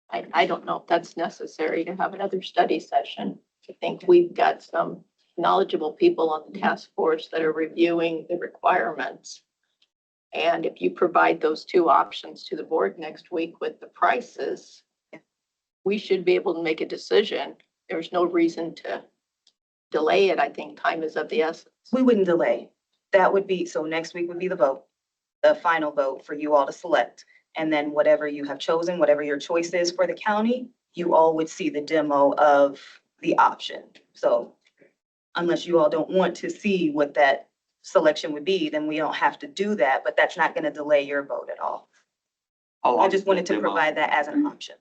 I don't know if that's necessary to have another study session. I think we've got some knowledgeable people on the task force that are reviewing the requirements. And if you provide those two options to the board next week with the prices, we should be able to make a decision. There's no reason to delay it. I think time is of the essence. We wouldn't delay. That would be, so next week would be the vote, the final vote for you all to select. And then whatever you have chosen, whatever your choice is for the county, you all would see the demo of the option. So unless you all don't want to see what that selection would be, then we don't have to do that, but that's not going to delay your vote at all. How long I is just that wanted to demo? provide that as an option.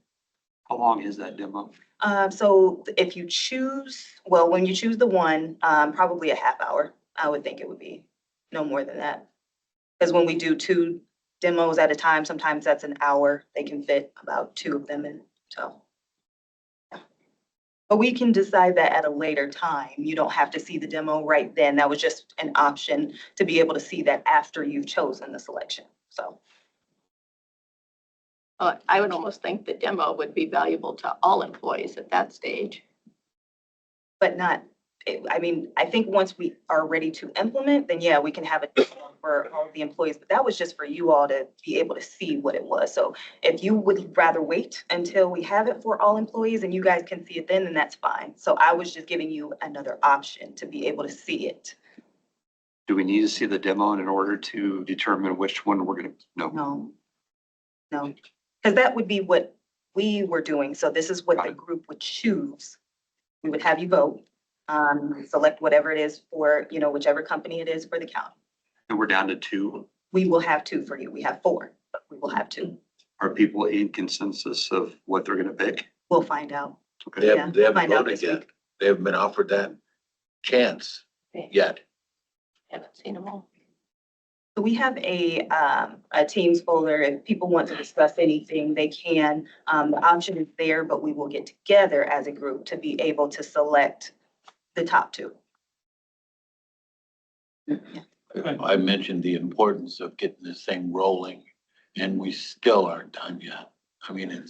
How long is that demo? So if you choose, well, when you choose the one, probably a half hour, I would think it would be no more than that. Because when we do two demos at a time, sometimes that's an hour. They can fit about two of them in, so. Yeah. But we can decide that at a later time. You don't have to see the demo right then. That was just an option to be able to see that after you've chosen the selection, so. I would almost think the demo would be valuable to all employees at that stage. But not, I think once we are ready to implement, then yeah, we can have a demo for all the employees, but that was just for you all to be able to see what it was. So if you would rather wait until we have it for all employees and you guys can see it then that's fine. So I was just giving you another option to be able to see it. Do we need to see the demo in order to determine which one we're gonna, no? No, because that would be what we were doing. So this is what the group would choose. We would have you vote, select whatever it is for, whichever company it is for the county. And we're down to two. We will have two for you. We have four, but we will have two. Are people in consensus of what they're gonna pick? We'll find out. They Yeah, haven't, they haven't find out voted this yet. week. They haven't been offered that chance Okay. yet. Haven't seen them all. So we have a Teams folder. If people want to discuss anything, they can. The option is there, but we will get together as a group to be able to select the top two. I mentioned the importance of getting this thing rolling, and we still aren't done yet. I mean,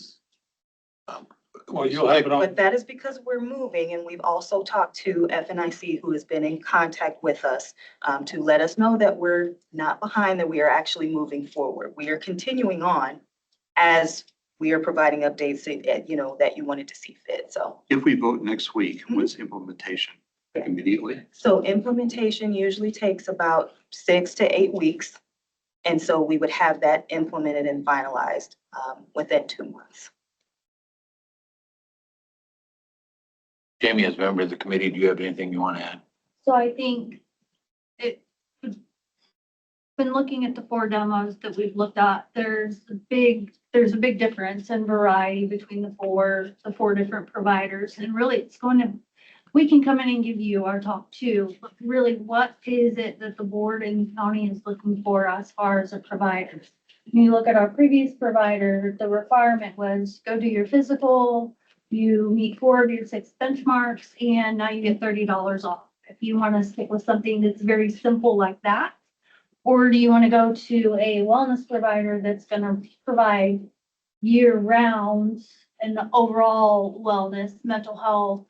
Well, you'll have it on. But that is because we're moving, and we've also talked to FNIC, who has been in contact with us, to let us know that we're not behind, that we are actually moving forward. We are continuing on as we are providing updates that, that you wanted to see fit, so. If we vote next week, what's implementation? Immediately? So implementation usually takes about 6 to 8 weeks. And so we would have that implemented and finalized within 2 months. Jamie, as a member of the committee, do you have anything you want to add? So I think when looking at the 4 demos that we've looked at, there's a big difference in variety between the four different providers. And really we can come in and give you our top 2, but really what is it that the board and county is looking for as far as a provider? When you look at our previous provider, the requirement was go do your physical, you meet 4 of your 6 benchmarks, and now you get $30 off. If you want to stick with something that's very simple like that, or do you want to go to a wellness provider that's going to provide year-round and the overall wellness, mental health,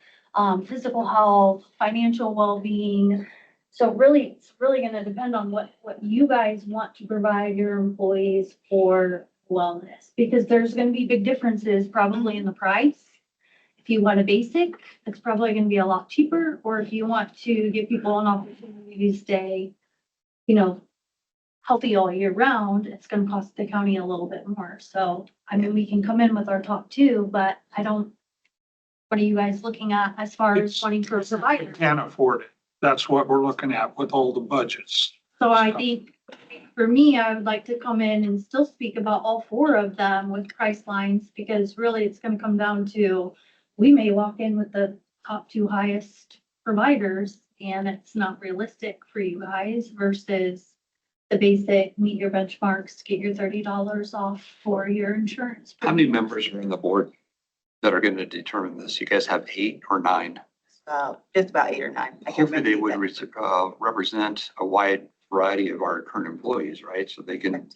physical health, financial well-being? So really, it's really going to depend on what you guys want to provide your employees for wellness, because there's going to be big differences probably in the price. If you want a basic, it's probably going to be a lot cheaper, or if you want to give people an opportunity to stay, healthy all year round, it's going to cost the county a little bit more. So, I mean, we can come in with our top 2, but what are you guys looking at as far as wanting for a provider? Can't afford it. That's what we're looking at with all the budgets. So I think for me, I would like to come in and still speak about all 4 of them with price lines, because really it's going to come down to, we may walk in with the top 2 highest providers and it's not realistic for you guys versus the basic, meet your benchmarks, get your $30 off for your insurance. How many members are on the board that are going to determine this? You guys have 8 or 9? Just about 8 or 9. I can't Hopefully they remember would exactly. represent a wide variety of our current employees, right? So they can,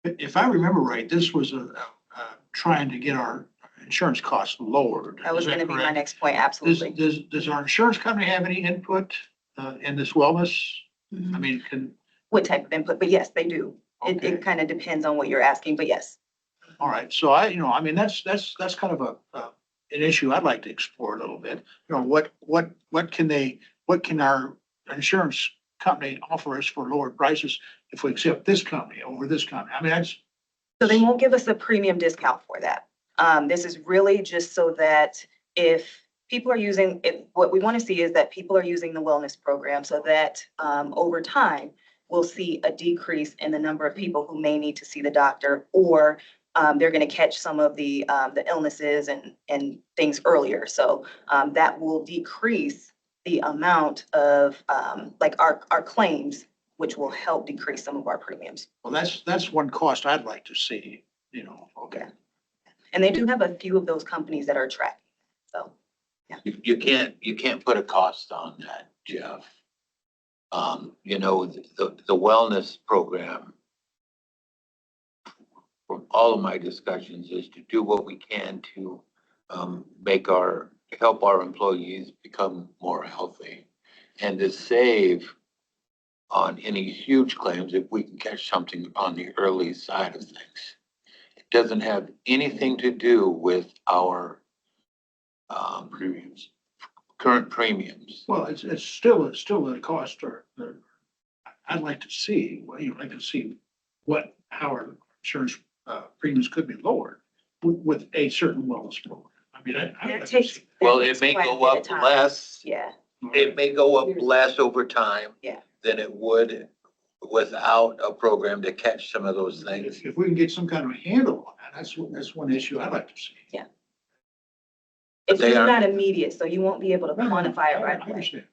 If I remember right, this was trying to get our insurance costs lowered. That was Is going to be my correct? next point, absolutely. Does our insurance company have any input in this wellness? I mean, What type of input? But yes, they do. Okay. It kind of depends on what you're asking, but yes. all right, so I mean, that's kind of an issue I'd like to explore a little bit. What can our insurance company offer us for lower prices if we accept this company over this company? I mean, that's. So they won't give us a premium discount for that. This is really just so that if people are using it, what we want to see is that people are using the wellness program so that over time, we'll see a decrease in the number of people who may need to see the doctor, or they're going to catch some of the illnesses and things earlier. So that will decrease the amount of like our claims, which will help decrease some of our premiums. Well, that's one cost I'd like to see, okay. And they do have a few of those companies that are tracking. So, You can't put a cost on that, Jeff. The wellness program, from all of my discussions, is to do what we can to help our employees become more healthy and to save on any huge claims if we can catch something on the early side of things. It doesn't have anything to do with our premiums. current premiums. Well, it's still a cost, or I'd like to see, how our insurance premiums could be lowered with a certain wellness program. I mean, I'd like that to takes. see. Well, that it takes may quite a go bit of up time. less. Yeah, It may go up less over time. Yeah. Than it would without a program to catch some of those things. If we can get some kind of handle on that, that's one issue I'd like to see. it's They just are- not immediate, so you won't be able to quantify it right I away. understand.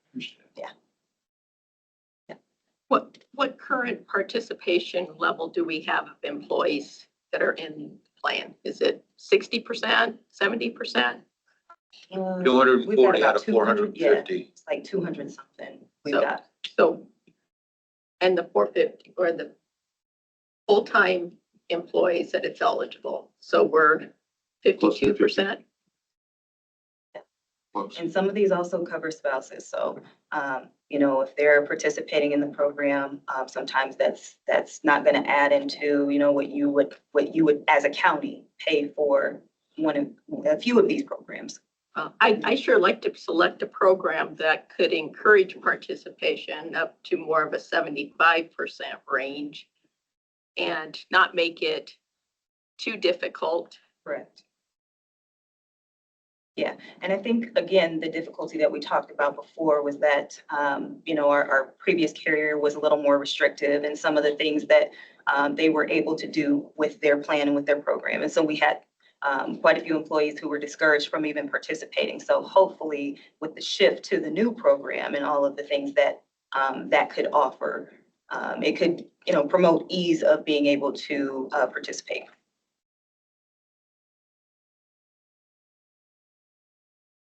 What current participation level do we have of employees that are in the plan? Is it 60%, 70%? We've got 240 out about of 200, yeah, 450. it's like 200 something we've So- got. So, and the 450 or the full-time employees that it's eligible. So we're 52%. And some of these also cover spouses, so, you know, if they're participating in the program, sometimes that's not gonna add into, you know, what you would, as a county, pay for a few of these programs. I sure like to select a program that could encourage participation up to more of a 75% range and not make it too difficult. Correct. Yeah, and I think, again, the difficulty that we talked about before was that, you know, our previous carrier was a little more restrictive in some of the things that they were able to do with their plan and with their program. And so we had quite a few employees who were discouraged from even participating. So hopefully with the shift to the new program and all of the things that that could offer, it could, you know, promote ease of being able to participate.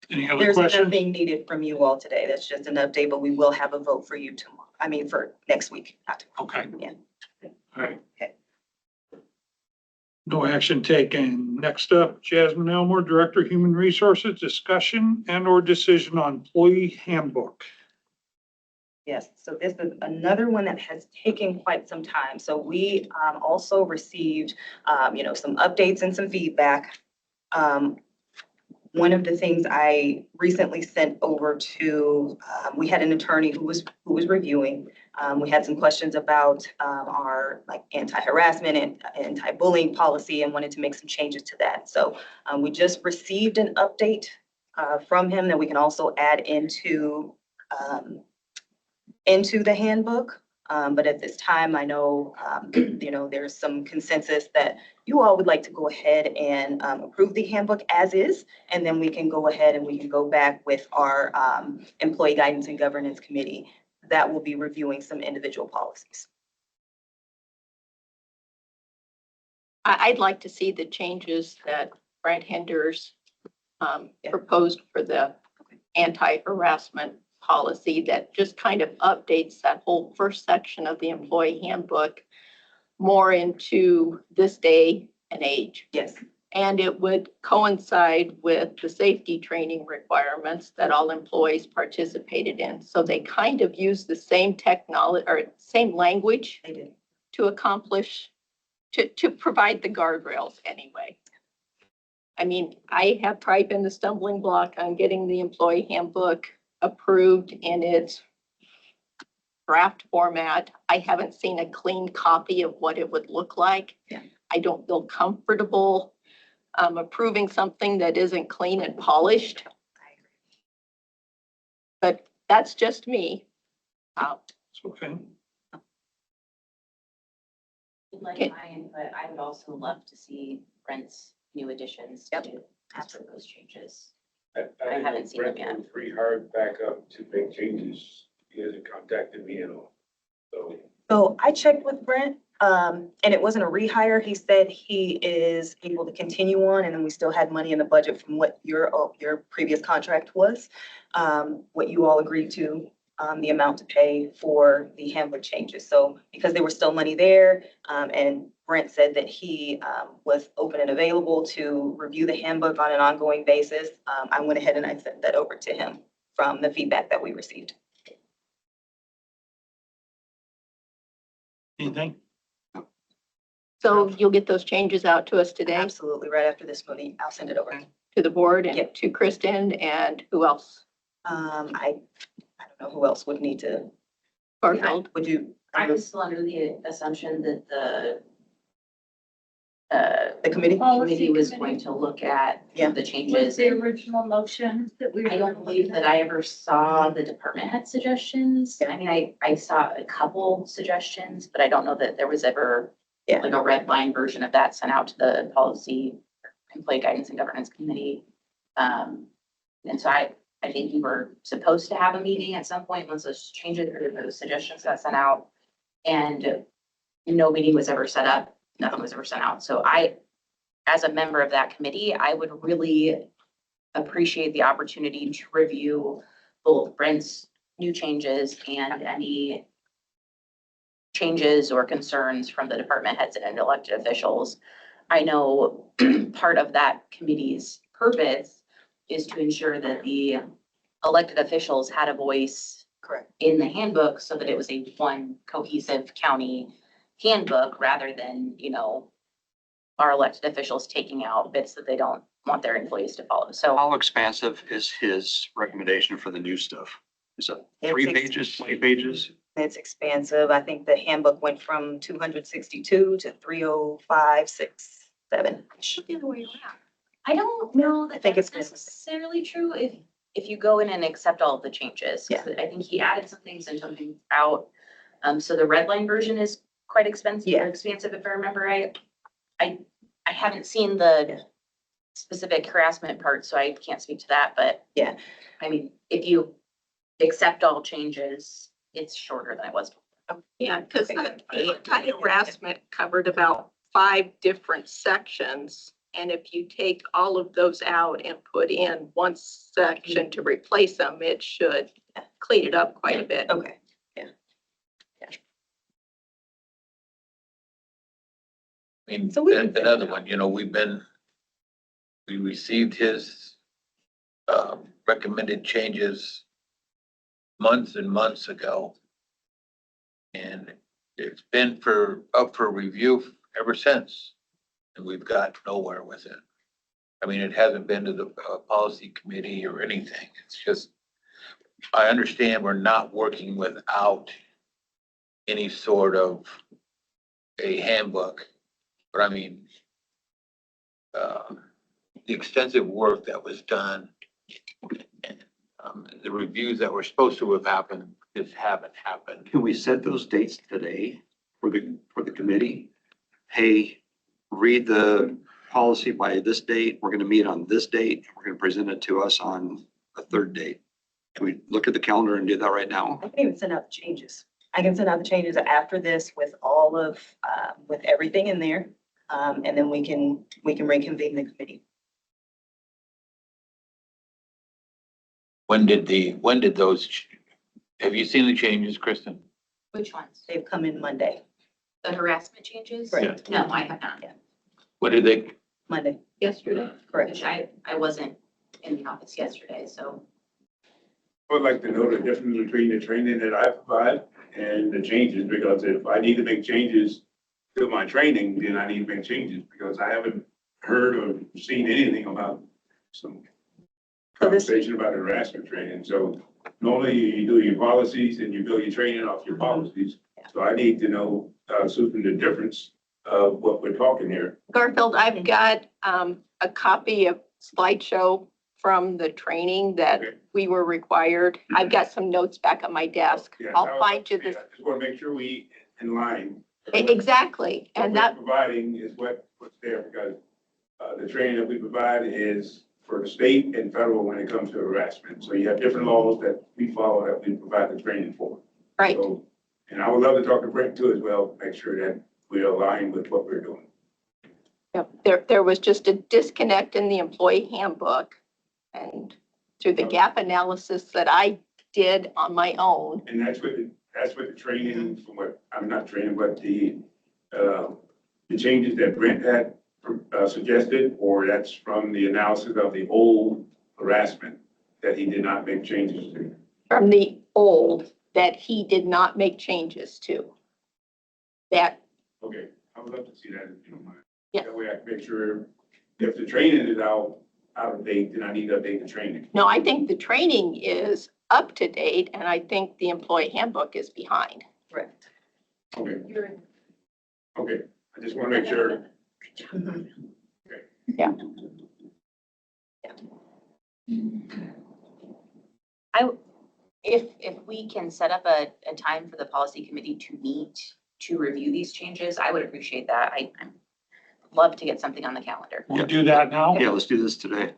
Any other There's questions? nothing needed from you all today. That's just an update, but we will have a vote for you tomorrow. I mean, for next week, not tomorrow. Okay. Yeah. All right. Okay. No action taken. Next up, Jasmine Elmore, Director, Human Resources, discussion and or decision on employee handbook. Yes, so this is another one that has taken quite some time. So we also received, you know, some updates and some feedback. One of the things I recently sent over to, we had an attorney who was reviewing. We had some questions about our like anti-harassment and anti-bullying policy and wanted to make some changes to that. So we just received an update from him that we can also add into the handbook. But at this time, I know, you know, there's some consensus that you all would like to go ahead and approve the handbook as is, and then we can go ahead and we can go back with our Employee Guidance and Governance Committee that will be reviewing some individual policies. I'd like to see the changes that Brent Henders proposed for the anti-harassment policy that just kind of updates that whole first section of the employee handbook more into this day and age. Yes. And it would coincide with the safety training requirements that all employees participated in. So they kind of use the same technology or same language They did. to accomplish, to provide the guardrails anyway. I mean, I have probably been the stumbling block on getting the employee handbook approved in its draft format. I haven't seen a clean copy of what it would look like. Yeah. I don't feel comfortable approving something that isn't clean and polished. But that's just me. It's okay. Like Okay. my input, I would also love to see Brent's new additions Yep. to absolutely those changes. I haven't seen them Brent yet. was pretty hard back up to make changes. He hasn't contacted me at all. So I checked with Brent, and it wasn't a rehire. He said he is able to continue on, and then we still had money in the budget from what your previous contract was, what you all agreed to, the amount to pay for the handbook changes. So because there was still money there, and Brent said that he was open and available to review the handbook on an ongoing basis, I went ahead and I sent that over to him from the feedback that we received. Anything? So you'll get those changes out to us today, Absolutely, right after this meeting, I'll send it over. to the board and Yep. to Kristen and who else? I don't know who else would need to, Garfield. would you, I was still under the assumption that the the committee? committee was Committee. going to look at Yeah. the Was changes. the original motion that we. I don't believe that I ever saw the department head suggestions. I mean, I saw a couple suggestions, but I don't know that there was ever Yeah. like a red line version of that sent out to the policy, employee guidance and governance committee. And so I think we were supposed to have a meeting at some point once those changes or those suggestions got sent out. And no meeting was ever set up. Nothing was ever sent out. So as a member of that committee, I would really appreciate the opportunity to review both Brent's new changes and any changes or concerns from the department heads and elected officials. I know part of that committee's purpose is to ensure that the elected officials had a voice Correct. in the handbook so that it was a one cohesive county handbook rather than, our elected officials taking out bits that they don't want their employees to follow. So How expansive is his recommendation for the new stuff? Is it It's 3 ex- pages, 20 pages? It's expansive. I think the handbook went from 262 to 30567. The other way around. I don't know I that think that's it's been- necessarily true if you go in and accept all of the changes. 'Cause I think he added some things and took things out. So the red line version is quite expensive, Yeah. or expansive, if I remember right. I haven't seen the specific harassment part, so I can't speak to that, but. Yeah. I mean, if you accept all changes, it's shorter than it was. Yeah, because the anti-harassment covered about 5 different sections. And if you take all of those out and put in one section to replace them, it should clean it up quite a bit. Okay. I mean, So we can figure another it one, we received his recommended changes months and months ago. And it's been up for review ever since, and we've got nowhere with it. I mean, it hasn't been to the policy committee or anything. It's just, I understand we're not working without any sort of a handbook, but I mean, the extensive work that was done and the reviews that were supposed to have happened just haven't happened. Can we set those dates today for the committee? Hey, read the policy by this date. We're going to meet on this date. We're going to present it to us on a third date. Can we look at the calendar and do that right now? I can even send out the changes. I can send out the changes after this with all of, with everything in there. And then we can reconvene the committee. When did those, have you seen the changes, Kristen? Which ones? They've come in Monday, The harassment changes? Correct. No, I have not. When did they, Monday, Yesterday. correct. Which I wasn't in the office yesterday, so. I would like to know the difference between the training that I provide and the changes, because if I need to make changes to my training, then I need to make changes, because I haven't heard or seen anything about some So this- conversation about harassment training. So normally you do your policies and you build your training off your policies. So I need to know, Susan, the difference of what we're talking here. Garfield, I've got a copy of slideshow from the training that Okay. we were required. I've got some notes back on my desk. Yeah, I'll find you this. I just want to make sure we in line. Exactly. What And we're that, providing is what's there, because the training that we provide is for the state and federal when it comes to harassment. So you have different laws that we follow that we provide the training for. right. So, and I would love to talk to Brent too as well, make sure that we align with what we're doing. Yep. There was just a disconnect in the employee handbook. And through the gap analysis that I did on my own, And that's what the training, from what, I'm not training, but the changes that Brent had suggested, or that's from the analysis of the old harassment that he did not make changes to. from the old, that he did not make changes to. That, Okay, I would love to see that if you don't mind. Yeah. That way I can make sure if the training is out of date, then I need to update the training. no, I think the training is up to date and I think the employee handbook is behind. Correct. Okay. Okay, I just want to make sure. Mhm. Yeah. If we can set up a time for the policy committee to meet, to review these changes, I would appreciate that. I'd love to get something on the calendar. We'll do that now. Yeah, let's do this today.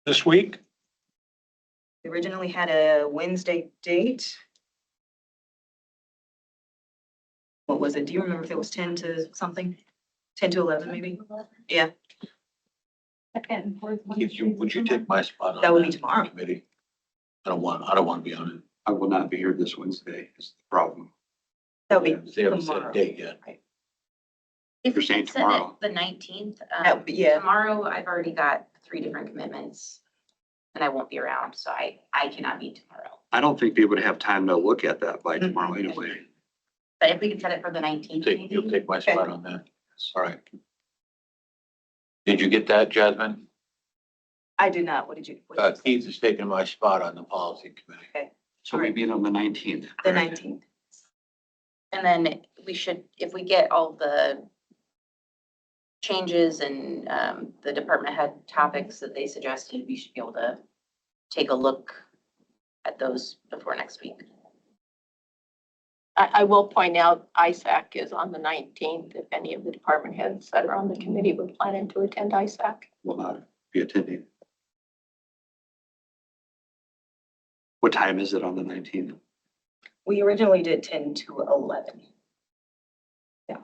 This week? We originally had a Wednesday date. What was it? Do you remember if it was 10 to something? 10 to 11, maybe? Yeah, would you take my spot on That would be tomorrow. committee? I don't want to be on it. I will not be here this Wednesday is the problem. That'll be They haven't set a tomorrow. date yet. If You're we saying can set tomorrow. it the 19th, Yeah. tomorrow I've already got 3 different commitments and I won't be around, so I cannot meet tomorrow. I don't think they would have time to look at that by tomorrow anyway. But if we can set it for the 19th, You'll maybe? take my spot on that. All right. Did you get that, Jasmine? I did not. What did you say? Keith is taking my spot on the policy committee. So we meet on the 19th. The 19th. And then we should, if we get all the changes and the department head topics that they suggested, we should be able to take a look at those before next week. I will point out ISAC is on the 19th. If any of the department heads that are on the committee were planning to attend ISAC. Will not be attending. What time is it on the 19th? We originally did 10 to 11. Yeah.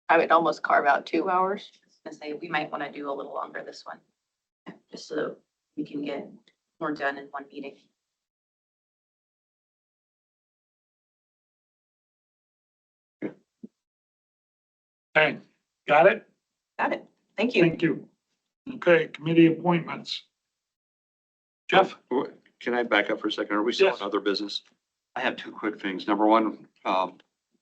I would almost carve out 2 hours. I was gonna say, we might want to do a little longer this one, just so we can get more done in one meeting. Okay, got it? Got it. Thank you. Thank you. Okay, committee appointments. Jeff? Can I back up for a second? Are we still Yes. on other business? I have 2 quick things. Number one,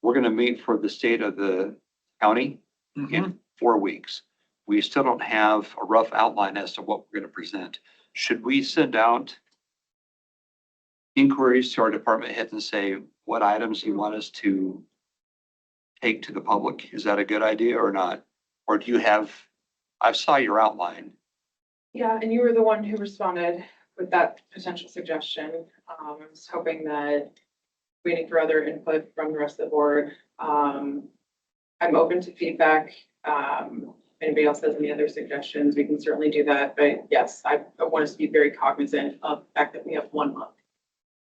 we're gonna meet for the state of the county in 4 weeks. We still don't have a rough outline as to what we're gonna present. Should we send out inquiries to our department heads and say, what items you want us to take to the public? Is that a good idea or not? Or do you have, I saw your outline. Yeah, and you were the one who responded with that potential suggestion. I was hoping that waiting for other input from the rest of the board. I'm open to feedback. If anybody else has any other suggestions, we can certainly do that. But yes, I want us to be very cognizant of the fact that we have 1 month.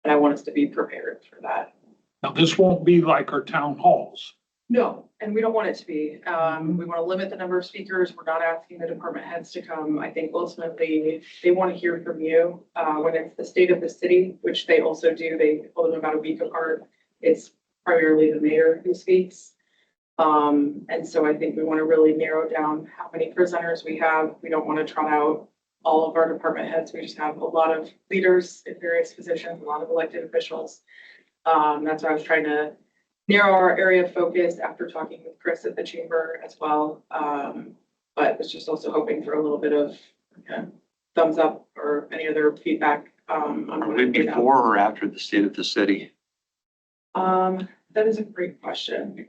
And I want us to be prepared for that. Now, this won't be like our town halls. No, and we don't want it to be. We want to limit the number of speakers. We're not asking the department heads to come. I think ultimately they want to hear from you. When it's the state of the city, which they also do, they hold them about a week apart. It's primarily the mayor who speaks. And so I think we want to really narrow down how many presenters we have. We don't want to trot out all of our department heads. We just have a lot of leaders in various positions, a lot of elected officials. That's why I was trying to narrow our area of focus after talking with Chris at the chamber as well. But was just also hoping for a little bit of thumbs up or any other feedback. On Are what we I laid out. before or after the state of the city? That is a great question.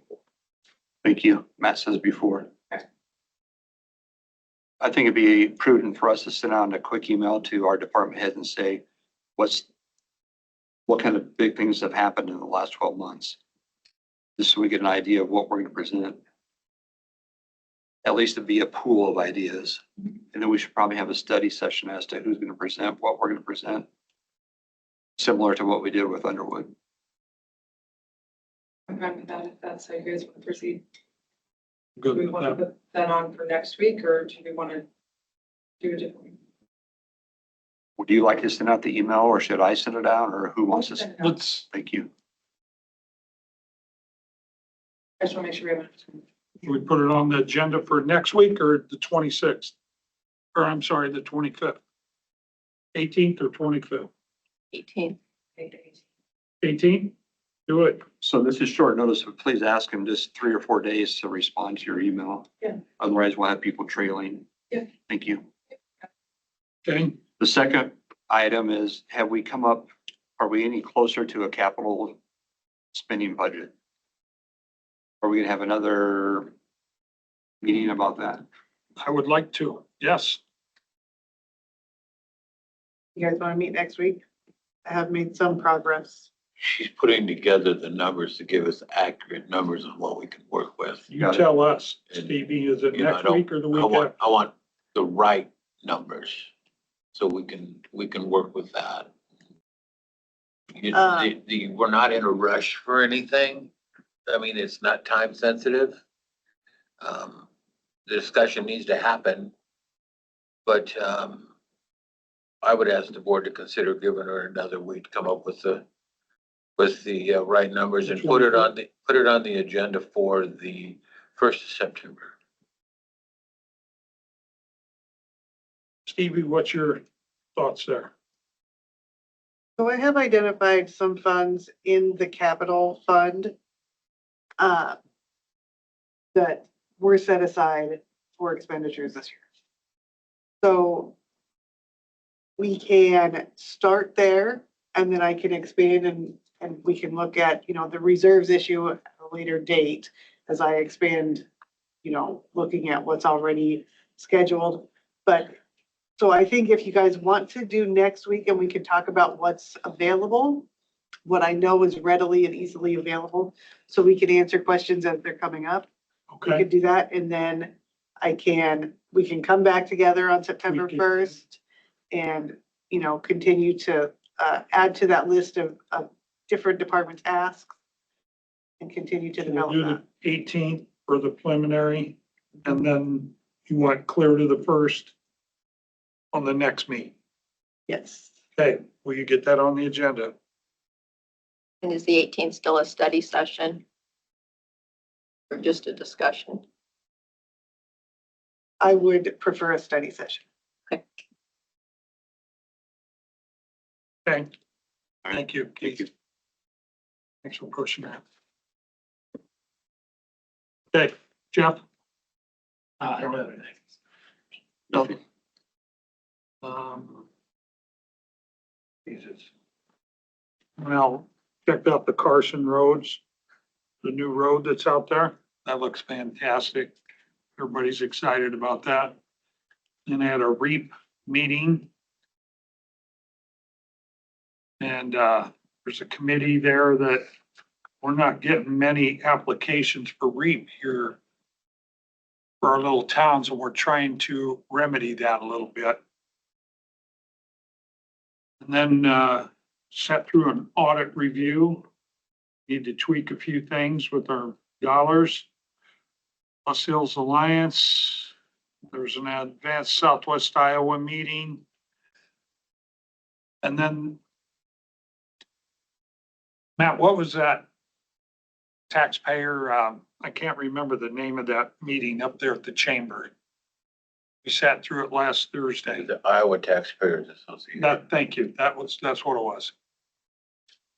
Thank you. Matt says before. Okay. I think it'd be prudent for us to send out a quick email to our department heads and say, what kind of big things have happened in the last 12 months? Just so we get an idea of what we're going to present. At least it'd be a pool of ideas. And then we should probably have a study session as to who's going to present, what we're going to present. Similar to what we did with Underwood. I'm fine with that if that's how you guys want to proceed. Do Good we with want to that. put that on for next week or do we want to do a different? Would you like to send out the email or should I send it out or who wants to? Let's, Thank you. I just want to make sure we have enough time. we put it on the agenda for next week or the 26th? Or I'm sorry, the 25th? 18th or 25th? 18th. 18th? Do it. So this is short notice, but please ask them just 3 or 4 days to respond to your email. Yeah. Otherwise we'll have people trailing. Yeah. Thank you. Okay. The second item is, have we come up, are we any closer to a capital spending budget? Are we gonna have another meeting about that? I would like to, yes. You guys want to meet next week? I have made some progress. She's putting together the numbers to give us accurate numbers on what we can work with. You tell us, Stevie, is it You know, I next don't- week or the week after? I want the right numbers, so we can work with that. We're not in a rush for anything. I mean, it's not time sensitive. The discussion needs to happen. But, I would ask the board to consider giving her another week to come up with with the right numbers and put it on the agenda for the 1st of September. Stevie, what's your thoughts there? So I have identified some funds in the capital fund uh, that were set aside for expenditures this year. So we can start there and then I can expand and we can look at, the reserves issue at a later date as I expand, looking at what's already scheduled. But so I think if you guys want to do next week and we can talk about what's available, what I know is readily and easily available, so we can answer questions as they're coming up. We Okay, could do that and then we can come back together on September We could- 1st and, continue to add to that list of different departments' asks and continue to so we'll develop do that. the 18th for the preliminary, and then you want clear to the 1st on the next meeting. Yes. Okay, will you get that on the agenda? And is the 18th still a study session? Or just a discussion? I would prefer a study session. Okay, thank you. Keith. Thanks for pushing that. Okay, Jeff? I don't have anything. Nothing. Jesus. Well, checked out the Carson roads, the new road that's out there. That looks fantastic. Everybody's excited about that. And they had a REAP meeting. And there's a committee there that we're not getting many applications for REAP here for our little towns, and we're trying to remedy that a little bit. And then sat through an audit review. Need to tweak a few things with our dollars. Los Hills Alliance, there's an advanced Southwest Iowa meeting. And then, Matt, what was that taxpayer, I can't remember the name of that meeting up there at the chamber. We sat through it last Thursday. The Iowa Taxpayers Association. Thank you. That's what it was.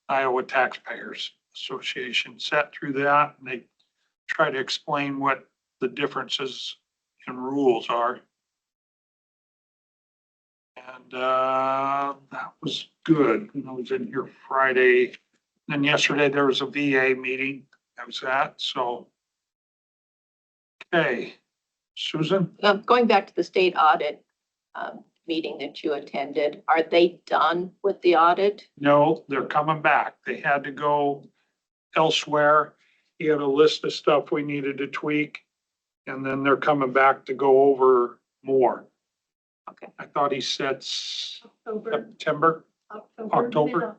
Iowa Taxpayers Association sat through that and they try to explain what the differences in rules are. And that was good. I was in here Friday. Then yesterday there was a VA meeting. That was that. So, okay, Susan? Going back to the state audit meeting that you attended, are they done with the audit? No, they're coming back. They had to go elsewhere. He had a list of stuff we needed to tweak. And then they're coming back to go over more. Okay. I thought he said September. October. Mid-October.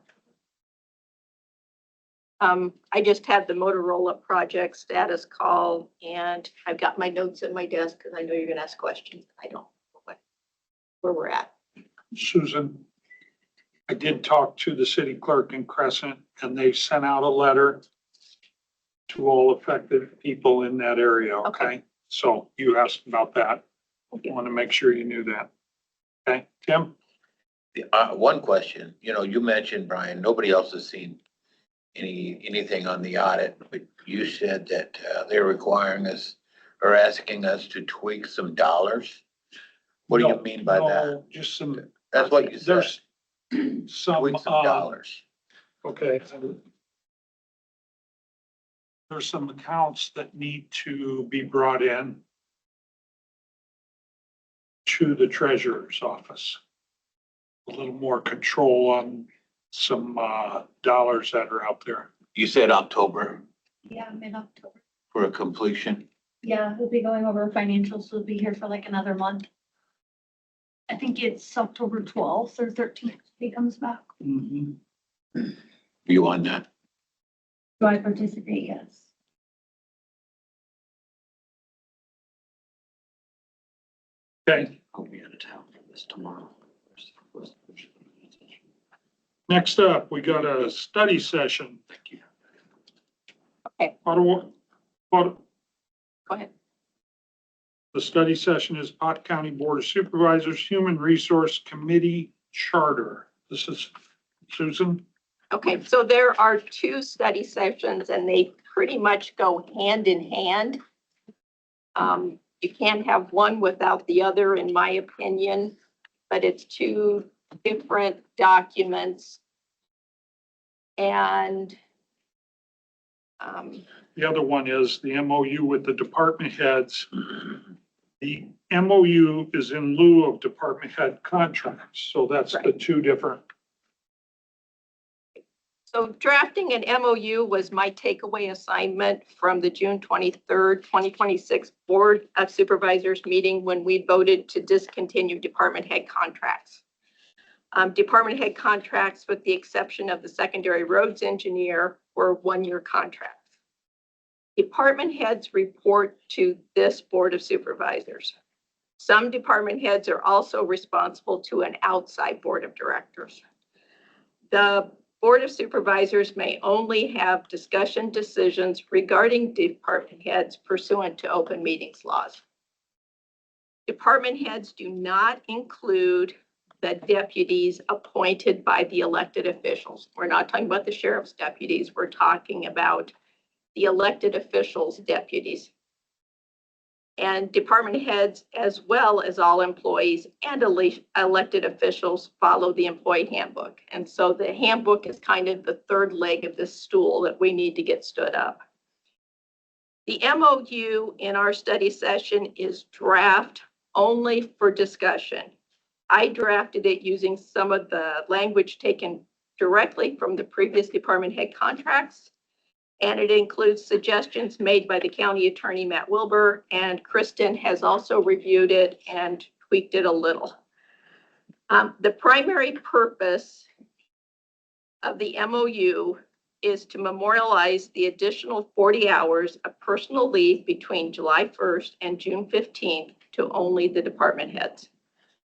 I just had the Motorola project status call and I've got my notes in my desk because I know you're gonna ask questions. I don't know where we're at. Susan, I did talk to the city clerk in Crescent and they sent out a letter to all affected people in that area, okay? So you asked about that. I want to make sure you knew that. Okay, Tim? One question, you mentioned, Brian, nobody else has seen anything on the audit, but you said that they're requiring us or asking us to tweak some dollars. What do you mean by that? No, just some. That's what you said. There's some, Tweak some dollars. okay. There's some accounts that need to be brought in to the treasurer's office. A little more control on some dollars that are out there. You said October Yeah, mid-October. for a completion. Yeah, we'll be going over financials. We'll be here for like another month. I think it's October 12th or 13th he comes back. Mhm. You on that? Do I participate? Yes. Okay, I'll be out of town for this tomorrow. Next up, we got a study session. Thank you. Okay. Go Go ahead. The study session is Pot County Board of Supervisors, Human Resource Committee Charter. This is Susan. Okay, so there are two study sessions and they pretty much go hand in hand. You can't have one without the other, in my opinion, but it's two different documents. And The other one is the MOU with the department heads. The MOU is in lieu of department head contracts, so that's the two different. so drafting an MOU was my takeaway assignment from the June 23rd, 2026 Board of Supervisors meeting when we voted to discontinue department head contracts. Department head contracts, with the exception of the secondary roads engineer, were one-year contracts. Department heads report to this Board of Supervisors. Some department heads are also responsible to an outside board of directors. The Board of Supervisors may only have discussion decisions regarding department heads pursuant to open meetings laws. Department heads do not include the deputies appointed by the elected officials. We're not talking about the sheriff's deputies. We're talking about the elected officials' deputies. And department heads, as well as all employees and elected officials, follow the employee handbook. And so the handbook is kind of the third leg of this stool that we need to get stood up. The MOU in our study session is draft only for discussion. I drafted it using some of the language taken directly from the previous department head contracts. And it includes suggestions made by the county attorney, Matt Wilbur, and Kristen has also reviewed it and tweaked it a little. The primary purpose of the MOU is to memorialize the additional 40 hours of personal leave between July 1st and June 15th to only the department heads.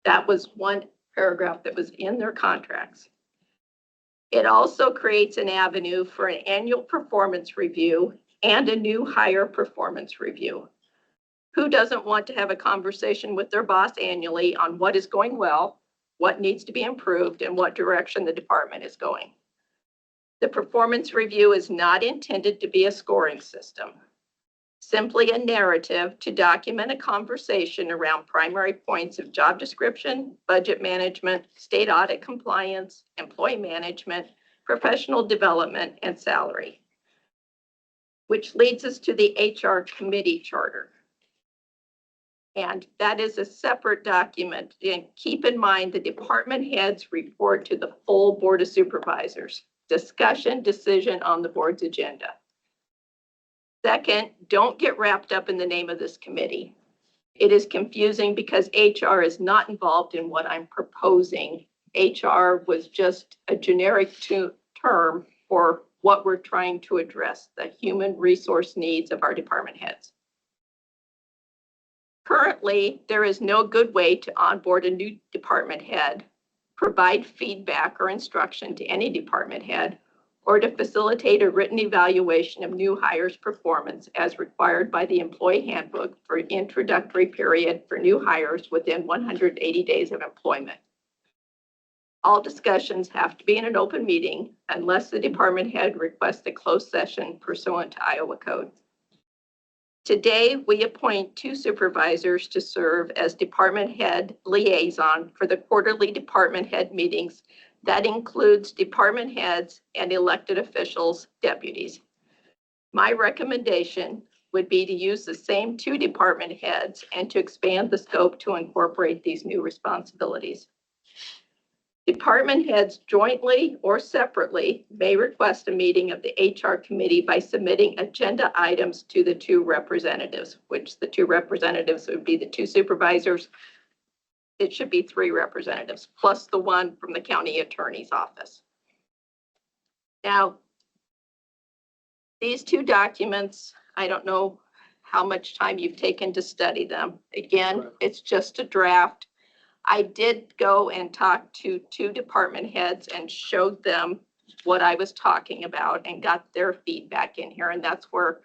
That was one paragraph that was in their contracts. It also creates an avenue for an annual performance review and a new hire performance review. Who doesn't want to have a conversation with their boss annually on what is going well, what needs to be improved, and what direction the department is going? The performance review is not intended to be a scoring system, simply a narrative to document a conversation around primary points of job description, budget management, state audit compliance, employee management, professional development, and salary. Which leads us to the HR committee charter. And that is a separate document. And keep in mind, the department heads report to the full Board of Supervisors. Discussion, decision on the board's agenda. Second, don't get wrapped up in the name of this committee. It is confusing because HR is not involved in what I'm proposing. HR was just a generic term for what we're trying to address, the human resource needs of our department heads. Currently, there is no good way to onboard a new department head, provide feedback or instruction to any department head, or to facilitate a written evaluation of new hires' performance as required by the employee handbook for introductory period for new hires within 180 days of employment. All discussions have to be in an open meeting unless the department head requests a closed session pursuant to Iowa code. Today, we appoint 2 supervisors to serve as department head liaison for the quarterly department head meetings. That includes department heads and elected officials, deputies. My recommendation would be to use the same 2 department heads and to expand the scope to incorporate these new responsibilities. Department heads jointly or separately may request a meeting of the HR committee by submitting agenda items to the 2 representatives, which the 2 representatives would be the 2 supervisors. It should be 3 representatives, plus the one from the county attorney's office. Now, these 2 documents, I don't know how much time you've taken to study them. Again, it's just a draft. I did go and talk to 2 department heads and showed them what I was talking about and got their feedback in here. And that's where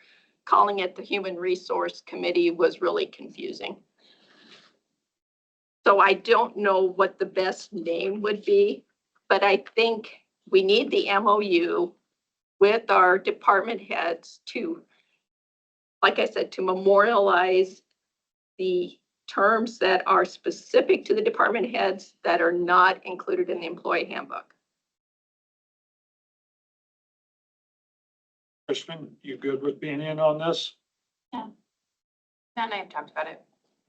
calling it the Human Resource Committee was really confusing. So I don't know what the best name would be, but I think we need the MOU with our department heads to, like I said, to memorialize the terms that are specific to the department heads that are not included in the employee handbook. Kristen, you good with being in on this? Matt and I have talked about it.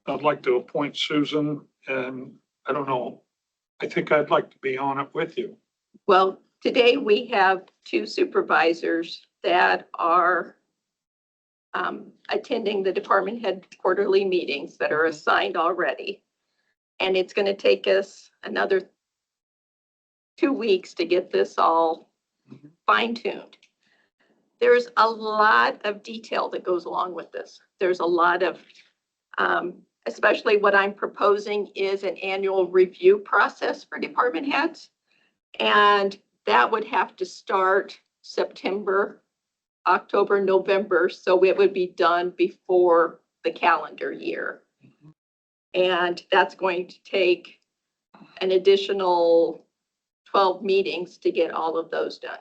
I'd like to appoint Susan, and I don't know, I think I'd like to be on it with you. Well, today we have 2 supervisors that are attending the department head quarterly meetings that are assigned already. And it's going to take us another 2 weeks to get this all fine-tuned. There's a lot of detail that goes along with this. There's a lot of, especially what I'm proposing is an annual review process for department heads. And that would have to start September, October, November, so it would be done before the calendar year. And that's going to take an additional 12 meetings to get all of those done.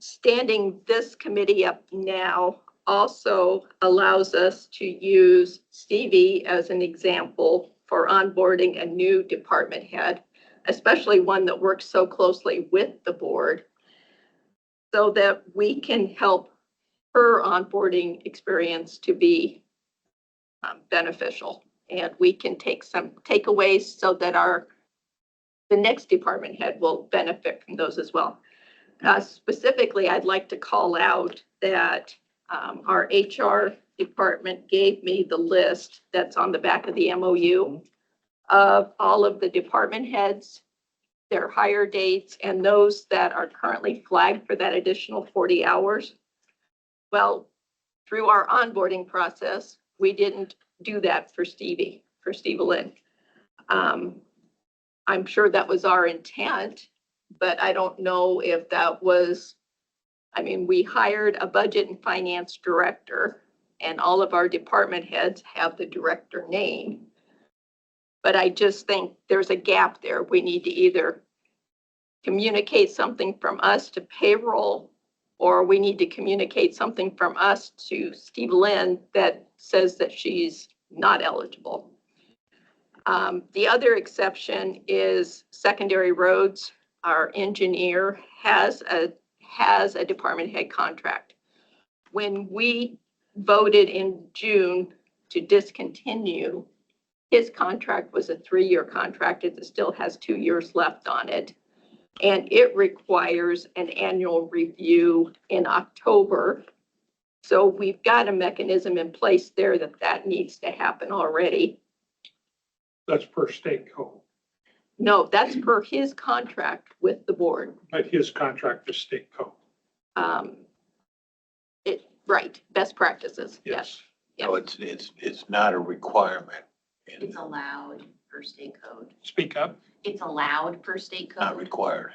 Standing this committee up now also allows us to use Stevie as an example for onboarding a new department head, especially one that works so closely with the board, so that we can help her onboarding experience to be beneficial. And we can take some takeaways so that the next department head will benefit from those as well. Specifically, I'd like to call out that our HR department gave me the list that's on the back of the MOU of all of the department heads, their hire dates, and those that are currently flagged for that additional 40 hours. Well, through our onboarding process, we didn't do that for Stevie Lynn. I'm sure that was our intent, but I don't know if that was, I mean, we hired a budget and finance director, and all of our department heads have the director name. But I just think there's a gap there. We need to either communicate something from us to payroll, or we need to communicate something from us to Steve Lynn that says that she's not eligible. The other exception is secondary roads. Our engineer has a department head contract. When we voted in June to discontinue, his contract was a 3-year contract. It still has 2 years left on it. And it requires an annual review in October. So we've got a mechanism in place there that needs to happen already. That's per state code, No, that's per his contract with the board. but his contract is state code. Right, best practices, yes. No, it's not a requirement. It's allowed per state code. Speak up. It's allowed per state Not code. required.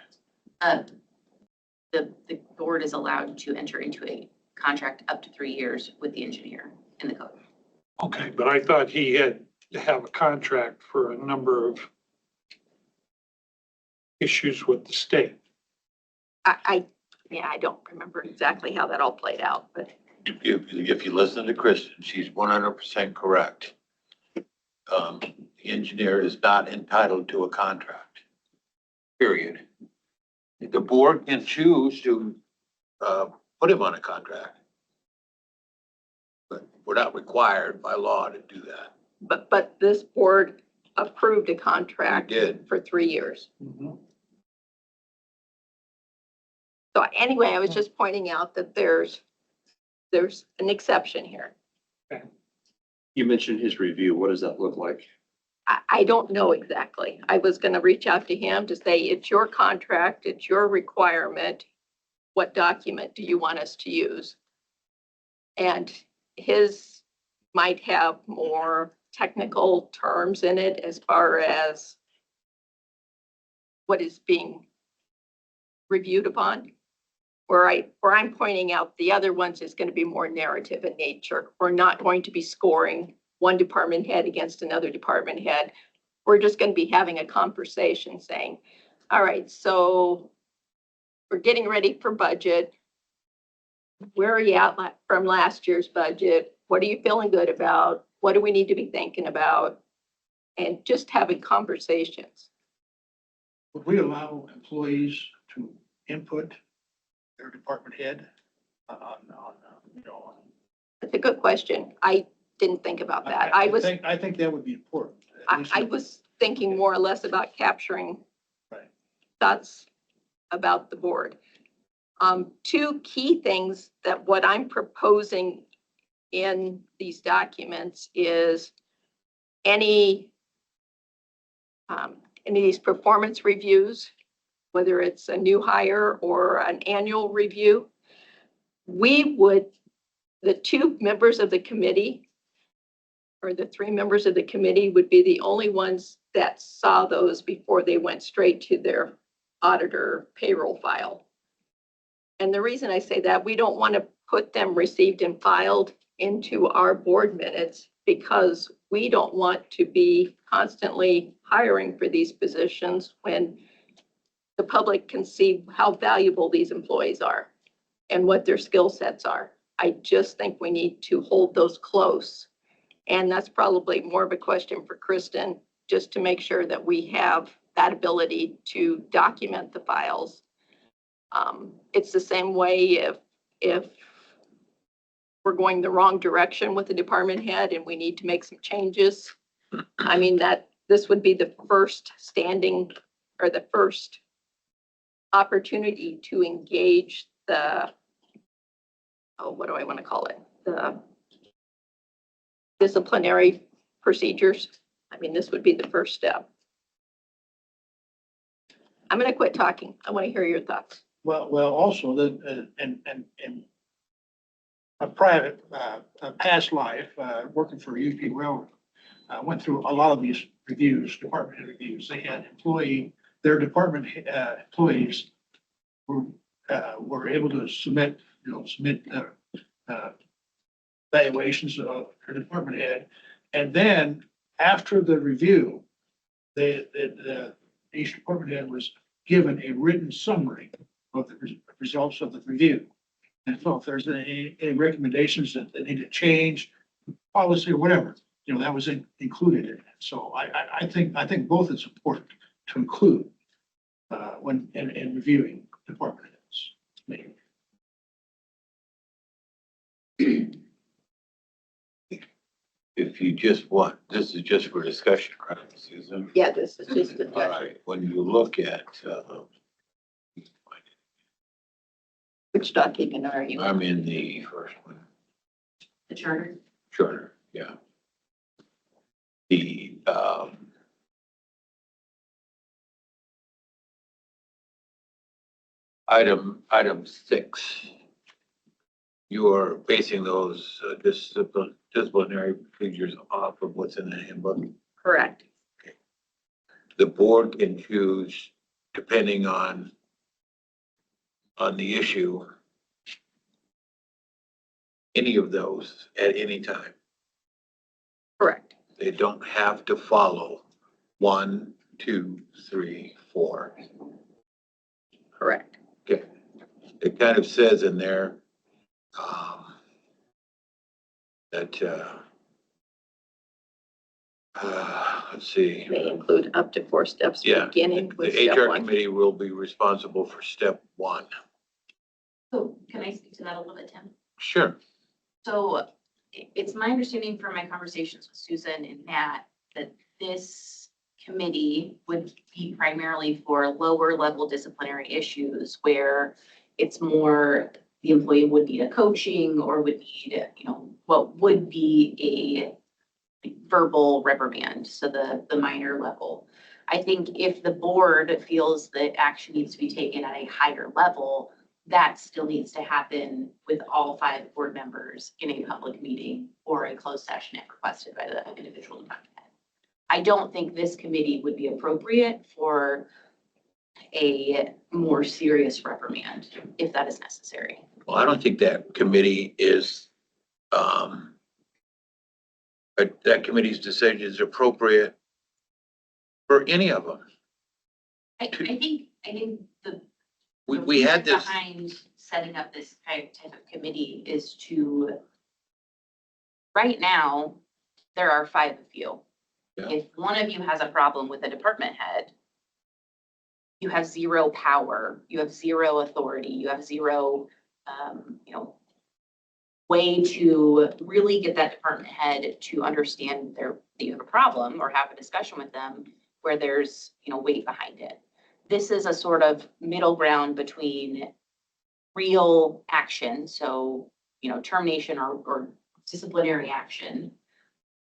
The board is allowed to enter into a contract up to 3 years with the engineer in the code. Okay, but I thought he had to have a contract for a number of issues with the state. I don't remember exactly how that all played out, but If you listen to Kristen, she's 100% correct. The engineer is not entitled to a contract, period. The board can choose to put him on a contract. But we're not required by law to do that. but this board approved a contract We did. for 3 years. So anyway, I was just pointing out that there's an exception here. You mentioned his review. What does that look like? I don't know exactly. I was going to reach out to him to say, it's your contract, it's your requirement. What document do you want us to use? And his might have more technical terms in it as far as what is being reviewed upon. Where I'm pointing out the other ones is going to be more narrative in nature. We're not going to be scoring one department head against another department head. We're just going to be having a conversation saying, all right, so we're getting ready for budget. Where are you at from last year's budget? What are you feeling good about? What do we need to be thinking about? And just having conversations. Would we allow employees to input their department head on, you know? That's a good question. I didn't think about that. I think that would be important. At least I was thinking more or less about capturing Right. thoughts about the board. Two key things that what I'm proposing in these documents is any of these performance reviews, whether it's a new hire or an annual review, the two members of the committee or the three members of the committee would be the only ones that saw those before they went straight to their auditor payroll file. And the reason I say that, we don't want to put them received and filed into our board minutes because we don't want to be constantly hiring for these positions when the public can see how valuable these employees are and what their skill sets are. I just think we need to hold those close. And that's probably more of a question for Kristen, just to make sure that we have that ability to document the files. It's the same way if we're going the wrong direction with the department head and we need to make some changes. I mean, this would be the first standing or the first opportunity to engage the, what do I want to call it? The disciplinary procedures. I mean, this would be the first step. I'm going to quit talking. I want to hear your thoughts. Well, also in a private, past life, working for UP Railroad, went through a lot of these reviews, department head reviews. They had their department employees were able to submit valuations of their department head. And then after the review, each department head was given a written summary of the results of the review. And so if there's any recommendations that they need to change policy or whatever, that was included in it. So I think both is important to include when in reviewing department heads. If you just want, this is just for discussion, right, Susan? Yeah, this is just a All right, when you look at, which document are you? I'm in the first one, The charter. charter, yeah. The, item 6, you are basing those disciplinary procedures off of what's in the handbook. Correct. The board can choose, depending on the issue, any of those at any time. Correct. They don't have to follow 1, 2, 3, 4. Correct. Okay. It kind of says in there that let's see. May include up to 4 steps, Yeah, beginning with the step HR 1. committee will be responsible for step 1. So can I speak to that a little bit, Tim? Sure. So it's my understanding from my conversations with Susan and Matt that this committee would be primarily for lower level disciplinary issues where it's more the employee would need a coaching or would need, what would be a verbal reprimand, so the minor level. I think if the board feels that action needs to be taken at a higher level, that still needs to happen with all 5 board members in a public meeting or a closed session if requested by the individual department head. I don't think this committee would be appropriate for a more serious reprimand if that is necessary. Well, I don't think that committee is, that committee's decision is appropriate for any of them. I think the We had reason this, behind setting up this type of committee is to, right now, there are 5 of you. Yeah. If one of you has a problem with a department head, you have 0 power, you have 0 authority, you have 0, way to really get that department head to understand that you have a problem or have a discussion with them where there's, weight behind it. This is a sort of middle ground between real action, so, termination or disciplinary action,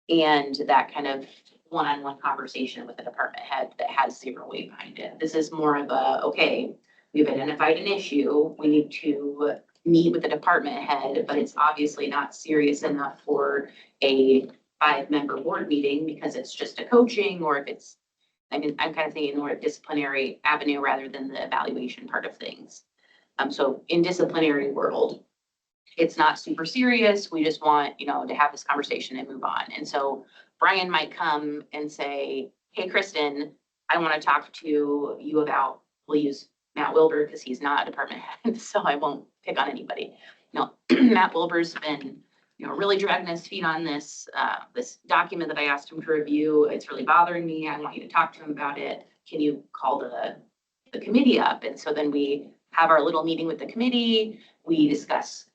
and that kind of one-on-one conversation with the department head that has 0 weight behind it. This is more of a, okay, we've identified an issue, we need to meet with the department head, but it's obviously not serious enough for a 5-member board meeting because it's just a coaching, or if it's, I'm kind of thinking more of disciplinary avenue rather than the evaluation part of things. So in disciplinary world, it's not super serious. We just want, to have this conversation and move on. And so Brian might come and say, hey, Kristen, I want to talk to you about, we'll use Matt Wilbur because he's not a department head, so I won't pick on anybody. Matt Wilbur's been, really dragging his feet on this, this document that I asked him to review. It's really bothering me. I want you to talk to him about it. Can you call the committee up? And so then we have our little meeting with the committee. We discuss,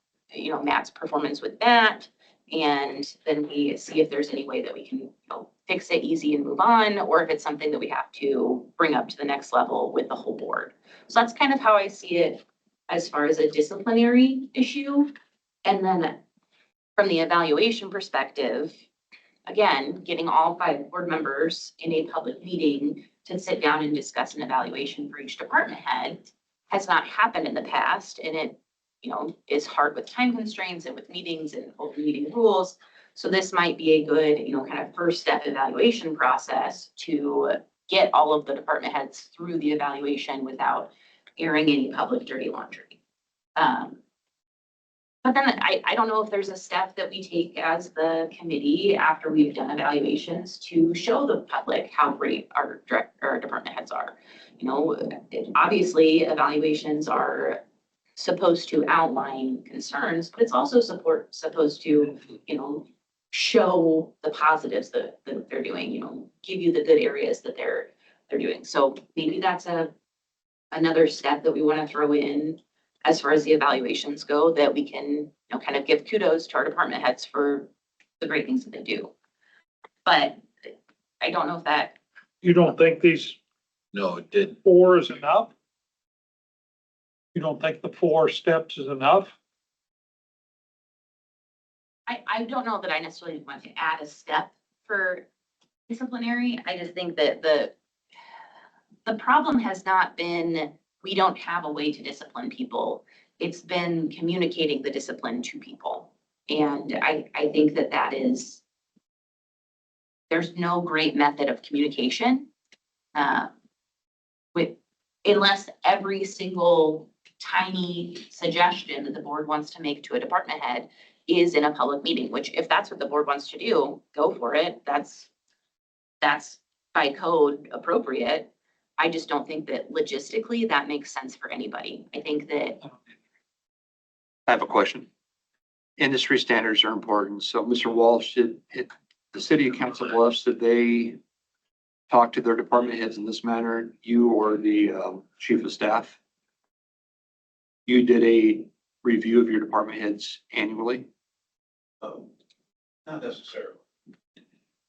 Matt's performance with that. And then we see if there's any way that we can, fix it easy and move on, or if it's something that we have to bring up to the next level with the whole board. So that's kind of how I see it as far as a disciplinary issue. And then from the evaluation perspective, again, getting all 5 board members in a public meeting to sit down and discuss an evaluation for each department head has not happened in the past. And it, is hard with time constraints and with meetings and open meeting rules. So this might be a good, kind of first step evaluation process to get all of the department heads through the evaluation without airing any public dirty laundry. But then I don't know if there's a step that we take as the committee after we've done evaluations to show the public how great our department heads are. Obviously evaluations are supposed to outline concerns, but it's also supposed to, show the positives that they're doing, give you the good areas that they're doing. So maybe that's another step that we want to throw in as far as the evaluations go, that we can, kind of give kudos to our department heads for the great things that they do. But I don't know if that. You don't think these no, it didn't. 4 is enough? You don't think the 4 steps is enough? I don't know that I necessarily want to add a step for disciplinary. I just think that the problem has not been, we don't have a way to discipline people. It's been communicating the discipline to people. And I think that is, there's no great method of communication unless every single tiny suggestion that the board wants to make to a department head is in a public meeting, which if that's what the board wants to do, go for it. That's by code appropriate. I just don't think that logistically that makes sense for anybody. I think that. I have a question. Industry standards are important. So Mr. Walsh, the city of Council Bluffs, did they talk to their department heads in this manner, you or the chief of staff? You did a review of your department heads annually? Not necessarily.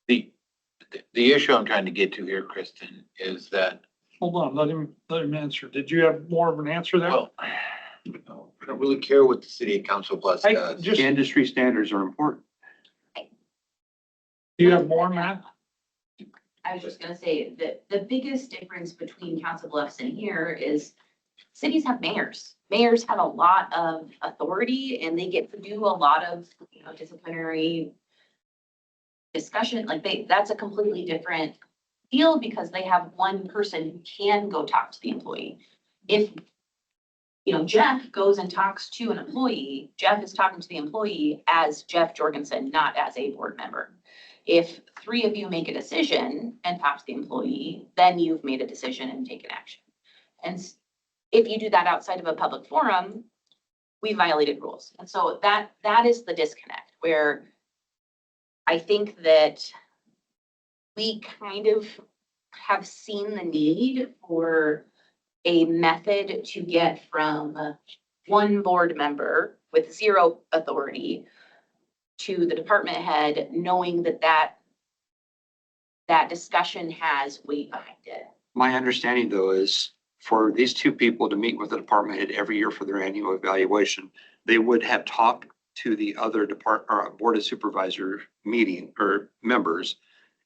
The issue I'm trying to get to here, Kristen, is that, Hold on, let him answer. Did you have more of an answer there? well, I don't really care what the city of Council Bluffs does. Just, do Industry standards are important. you have more, Matt? I was just gonna say that the biggest difference between Council Bluffs and here is cities have mayors. Mayors have a lot of authority and they get to do a lot of, disciplinary discussion. Like that's a completely different deal because they have one person who can go talk to the employee. If, Jeff goes and talks to an employee, Jeff is talking to the employee as Jeff Jorgensen, not as a board member. If three of you make a decision and talk to the employee, then you've made a decision and taken action. And if you do that outside of a public forum, we violated rules. And so that is the disconnect where I think that we kind of have seen the need for a method to get from one board member with zero authority to the department head, knowing that discussion has weight behind it. My understanding though is for these two people to meet with the department head every year for their annual evaluation, they would have talked to the other board of supervisor meeting or members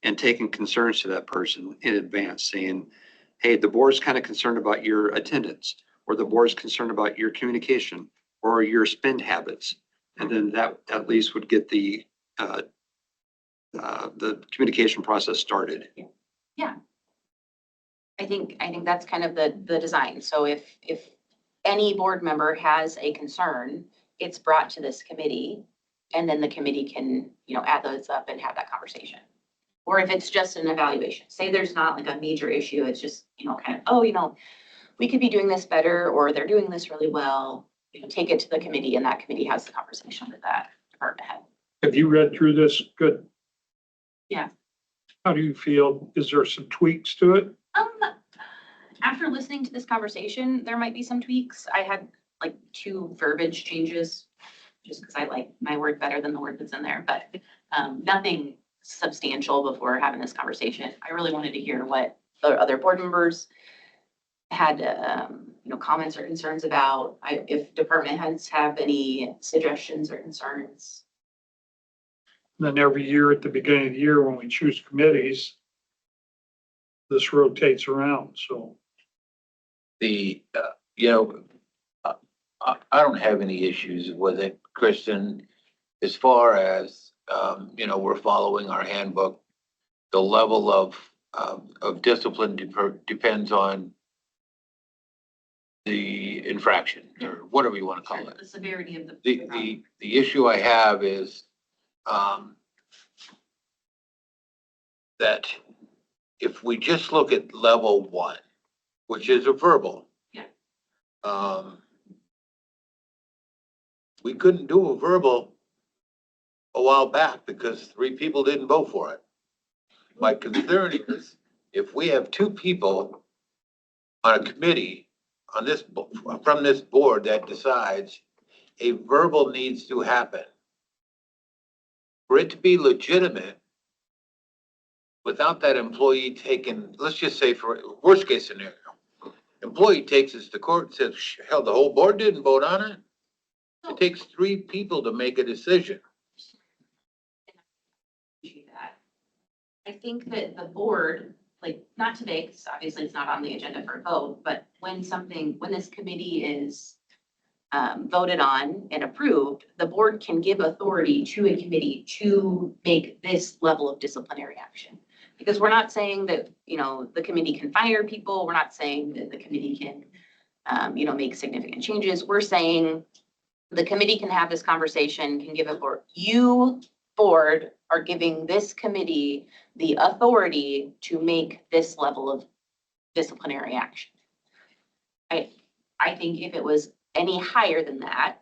and taken concerns to that person in advance saying, hey, the board's kind of concerned about your attendance, or the board's concerned about your communication or your spend habits. And then that at least would get the communication process started. Yeah. I think that's kind of the design. So if any board member has a concern, it's brought to this committee and then the committee can, add those up and have that conversation. Or if it's just an evaluation, say there's not like a major issue, it's just, kind of, we could be doing this better, or they're doing this really well, take it to the committee and that committee has the conversation with that department head. Have you read through this? Good. Yeah. How do you feel? Is there some tweaks to it? After listening to this conversation, there might be some tweaks. I had like 2 verbiage changes just because I like my word better than the word that's in there, but nothing substantial before having this conversation. I really wanted to hear what the other board members had, comments or concerns about. If department heads have any suggestions or concerns. Then every year at the beginning of the year, when we choose committees, this rotates around, so. I don't have any issues with it, Kristen, as far as, we're following our handbook. The level of discipline depends on the infraction or whatever you want to call it. The severity of The issue I have is, that if we just look at level 1, which is a verbal. Yeah. We couldn't do a verbal a while back because 3 people didn't vote for it. My concern is if we have 2 people on a committee from this board that decides a verbal needs to happen. For it to be legitimate, without that employee taking, let's just say for worst case scenario, employee takes us to court and says, hell, the whole board didn't vote on it. It takes 3 people to make a decision. I think that the board, like, not today, because obviously it's not on the agenda for a vote, but when this committee is voted on and approved, the board can give authority to a committee to make this level of disciplinary action. Because we're not saying that, the committee can fire people. We're not saying that the committee can, make significant changes. We're saying the committee can have this conversation, can give it for you, board, are giving this committee the authority to make this level of disciplinary action. I think if it was any higher than that,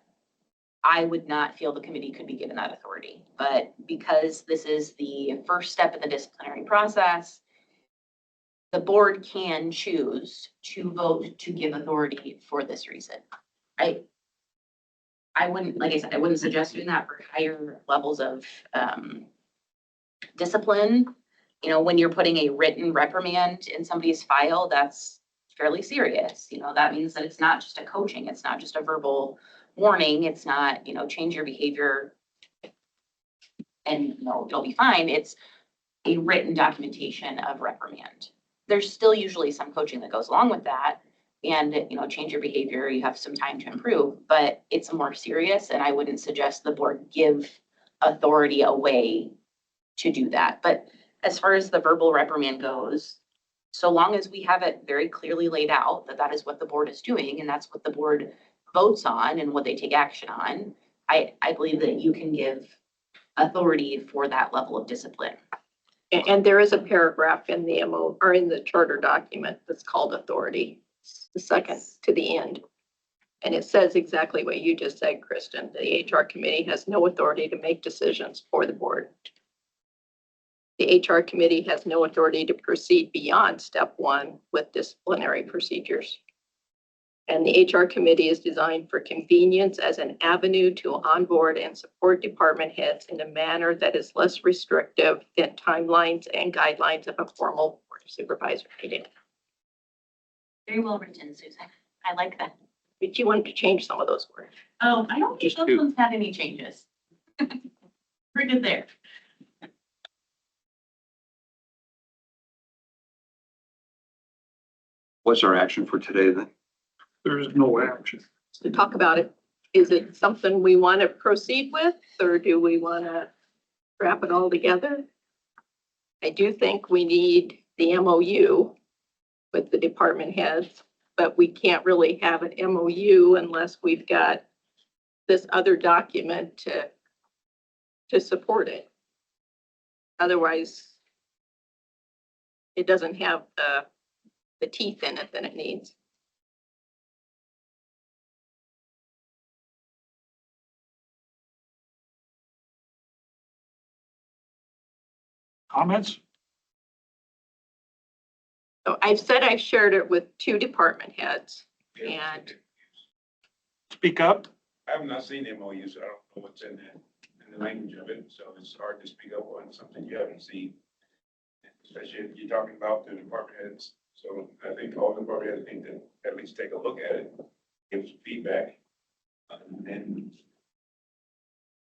I would not feel the committee could be given that authority. But because this is the first step in the disciplinary process, the board can choose to vote to give authority for this reason. I wouldn't, like I said, I wouldn't suggest doing that for higher levels of discipline. When you're putting a written reprimand in somebody's file, that's fairly serious. That means that it's not just a coaching, it's not just a verbal warning, it's not, change your behavior and you'll be fine. It's a written documentation of reprimand. There's still usually some coaching that goes along with that, and, change your behavior, you have some time to improve, but it's more serious, and I wouldn't suggest the board give authority away to do that. But as far as the verbal reprimand goes, so long as we have it very clearly laid out that that is what the board is doing, and that's what the board votes on and what they take action on, I believe that you can give authority for that level of discipline. And there is a paragraph in the MO, or in the charter document that's called authority. It's the second to the end. And it says exactly what you just said, Kristen. The HR committee has no authority to make decisions for the board. The HR committee has no authority to proceed beyond step 1 with disciplinary procedures. And the HR committee is designed for convenience as an avenue to onboard and support department heads in a manner that is less restrictive than timelines and guidelines of a formal board of supervisor meeting. Very well written, Susan. I like that. But you wanted to change some of those words. Oh, I don't think Just those two. ones had any changes. We're good there. What's our action for today then? There's no action. To talk about it. Is it something we want to proceed with, or do we want to wrap it all together? I do think we need the MOU with the department heads, but we can't really have an MOU unless we've got this other document to support it. Otherwise, it doesn't have the teeth in it that it needs. Comments? So I've said I've shared it with 2 department heads, and Speak up. I have not seen the MOU, so I don't know what's in the language of it, so it's hard to speak up on something you haven't seen. Especially if you're talking about the department heads, so I think all the department heads need to at least take a look at it, give some feedback, and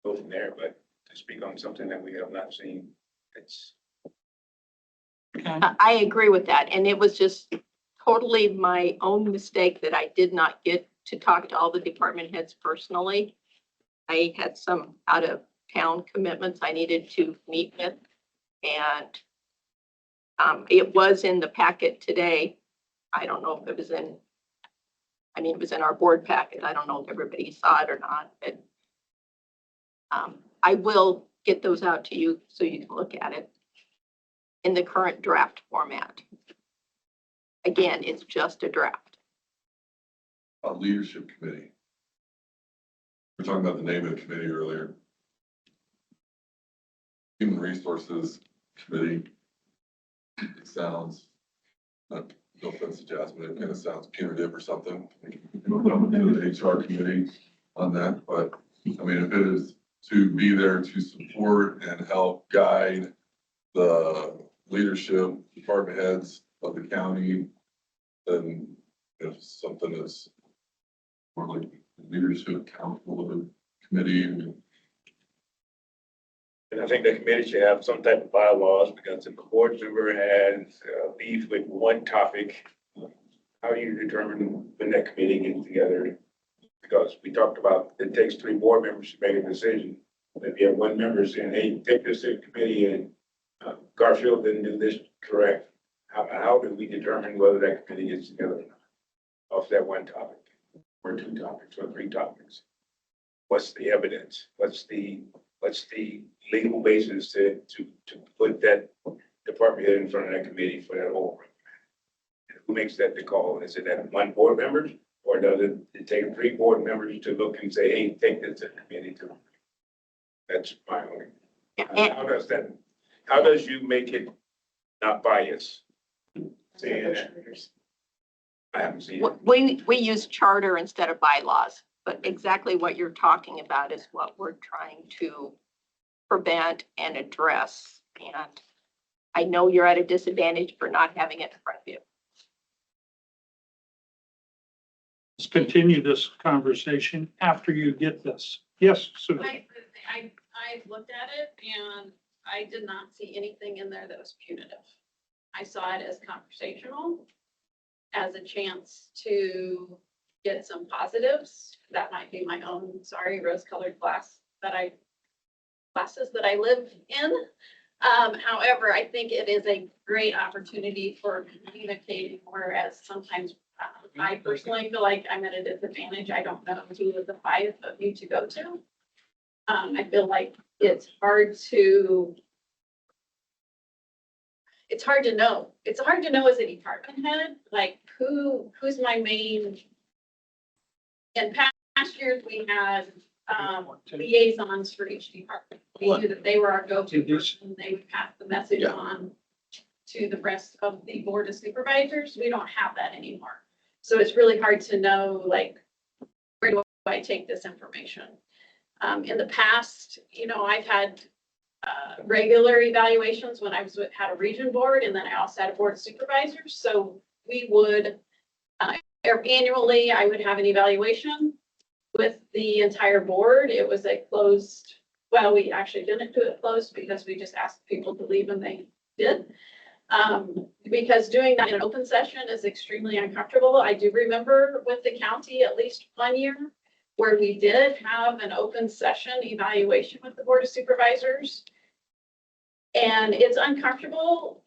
go from there, but to speak on something that we have not seen, it's. Okay. I agree with that. And it was just totally my own mistake that I did not get to talk to all the department heads personally. I had some out of town commitments I needed to meet with. And it was in the packet today. I don't know if it was it was in our board packet. I don't know if everybody saw it or not, but I will get those out to you so you can look at it in the current draft format. Again, it's just a draft. A leadership committee. We're talking about the name of the committee earlier. Human Resources Committee. It sounds, no offense to Jasmine, it kind of sounds punitive or something. The HR committee on that, but I mean, if it is to be there to support and help guide the leadership, department heads of the county, then if something is more like leadership council committee. And I think the committee should have some type of bylaws, because if a board member has beef with one topic, how do you determine when that committee gets together? Because we talked about, it takes 3 board members to make a decision. If you have one member saying, hey, take this to the committee and Garfield didn't do this correct, how do we determine whether that committee gets together or not? Off that one topic, or 2 topics, or 3 topics? What's the evidence? What's the legal basis to put that department head in front of that committee for that whole? Who makes that the call? Is it that one board member, or does it take 3 board members to look and say, hey, take this to the committee too? That's my only. How does you make it not biased? Saying that. I haven't seen it. We use charter instead of bylaws, but exactly what you're talking about is what we're trying to prevent and address. And I know you're at a disadvantage for not having it in front of you. Let's continue this conversation after you get this. Yes, Susan. I looked at it and I did not see anything in there that was punitive. I saw it as conversational. as a chance to get some positives. That might be my own, sorry, rose-colored glasses that I live in. However, I think it is a great opportunity for communicating, whereas sometimes I personally feel like I'm at a disadvantage. I don't know who of the five of you to go to. I feel like it's hard to know. It's hard to know as a department head, like who's my main. In past years, we had liaisons for each department. We knew that they were our go-to person. They would pass the message on to the rest of the board of supervisors. We don't have that anymore. So it's really hard to know, like, where do I take this information? In the past, I've had regular evaluations when I had a region board, and then I also had a board of supervisors. So we would annually, I would have an evaluation with the entire board. It was a closed, well, we actually didn't do it closed because we just asked people to leave and they did. Because doing that in an open session is extremely uncomfortable. I do remember with the county at least 1 year where we did have an open session evaluation with the board of supervisors. And it's uncomfortable,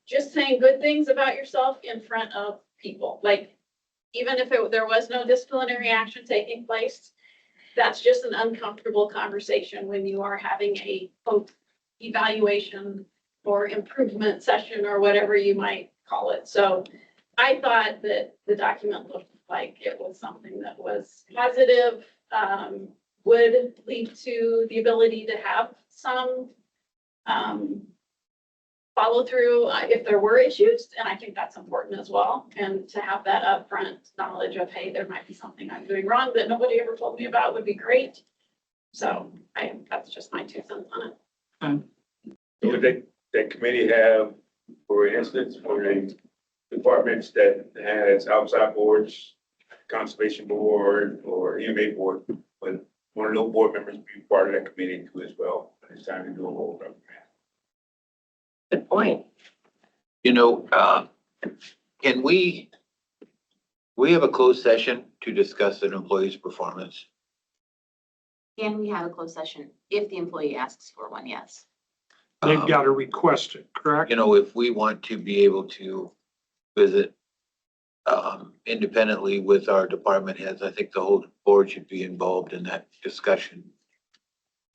just saying good things about yourself in front of people. Like, even if there was no disciplinary action taking place, that's just an uncomfortable conversation when you are having a quote evaluation or improvement session or whatever you might call it. So I thought that the document looked like it was something that was positive, would lead to the ability to have some follow through if there were issues. And I think that's important as well. And to have that upfront knowledge of, hey, there might be something I'm doing wrong that nobody ever told me about would be great. So that's just my 2 cents on it. Would that committee have, for instance, for the departments that has outside boards, conservation board or EMA board, but one of those board members be part of that committee too as well? It's time to do a whole program. Good point. Can we have a closed session to discuss an employee's performance? Can we have a closed session if the employee asks for one? Yes. They've got to request it, correct? If we want to be able to visit independently with our department heads, I think the whole board should be involved in that discussion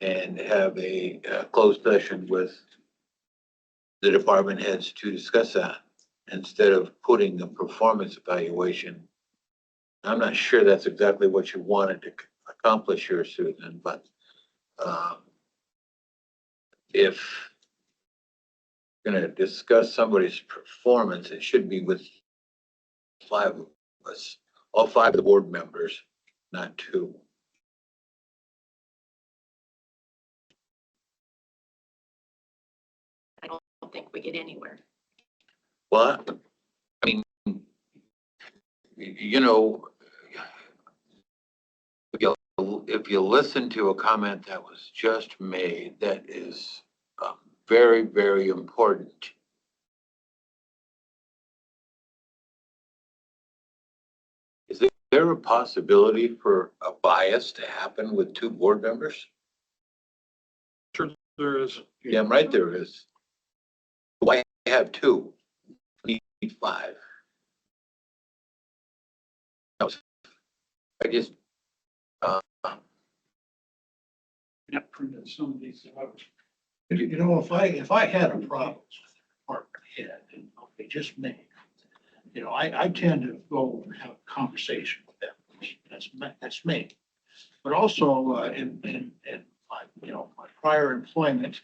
and have a closed session with the department heads to discuss that instead of putting the performance evaluation. I'm not sure that's exactly what you wanted to accomplish here, Susan, but if you're going to discuss somebody's performance, it should be with 5 of us, all 5 of the board members, not 2. I don't think we get anywhere. Well, I mean, if you listen to a comment that was just made, that is very, very important. Is there a possibility for a bias to happen with 2 board members? Sure there is. Yeah, right, there is. Why have 2? Need 5. I just, Yeah, printed some of these out. If I had a problem with the department head, and okay, just me, I tend to go and have a conversation with them. That's me. But also, in my prior employment,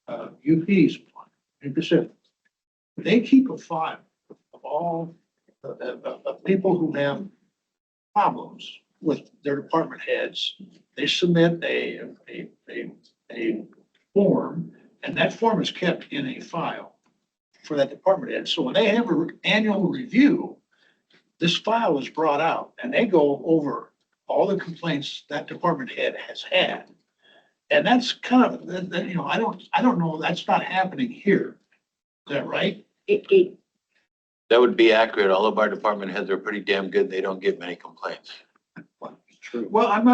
UP's one, in Pacific, they keep a file of all of people who have problems with their department heads. They submit a form, and that form is kept in a file for that department head. So when they have an annual review, this file is brought out and they go over all the complaints that department head has had. And that's kind of, I don't know, that's not happening here. Is that right? That would be accurate. All of our department heads are pretty damn good. They don't get many complaints. True. Well, I'm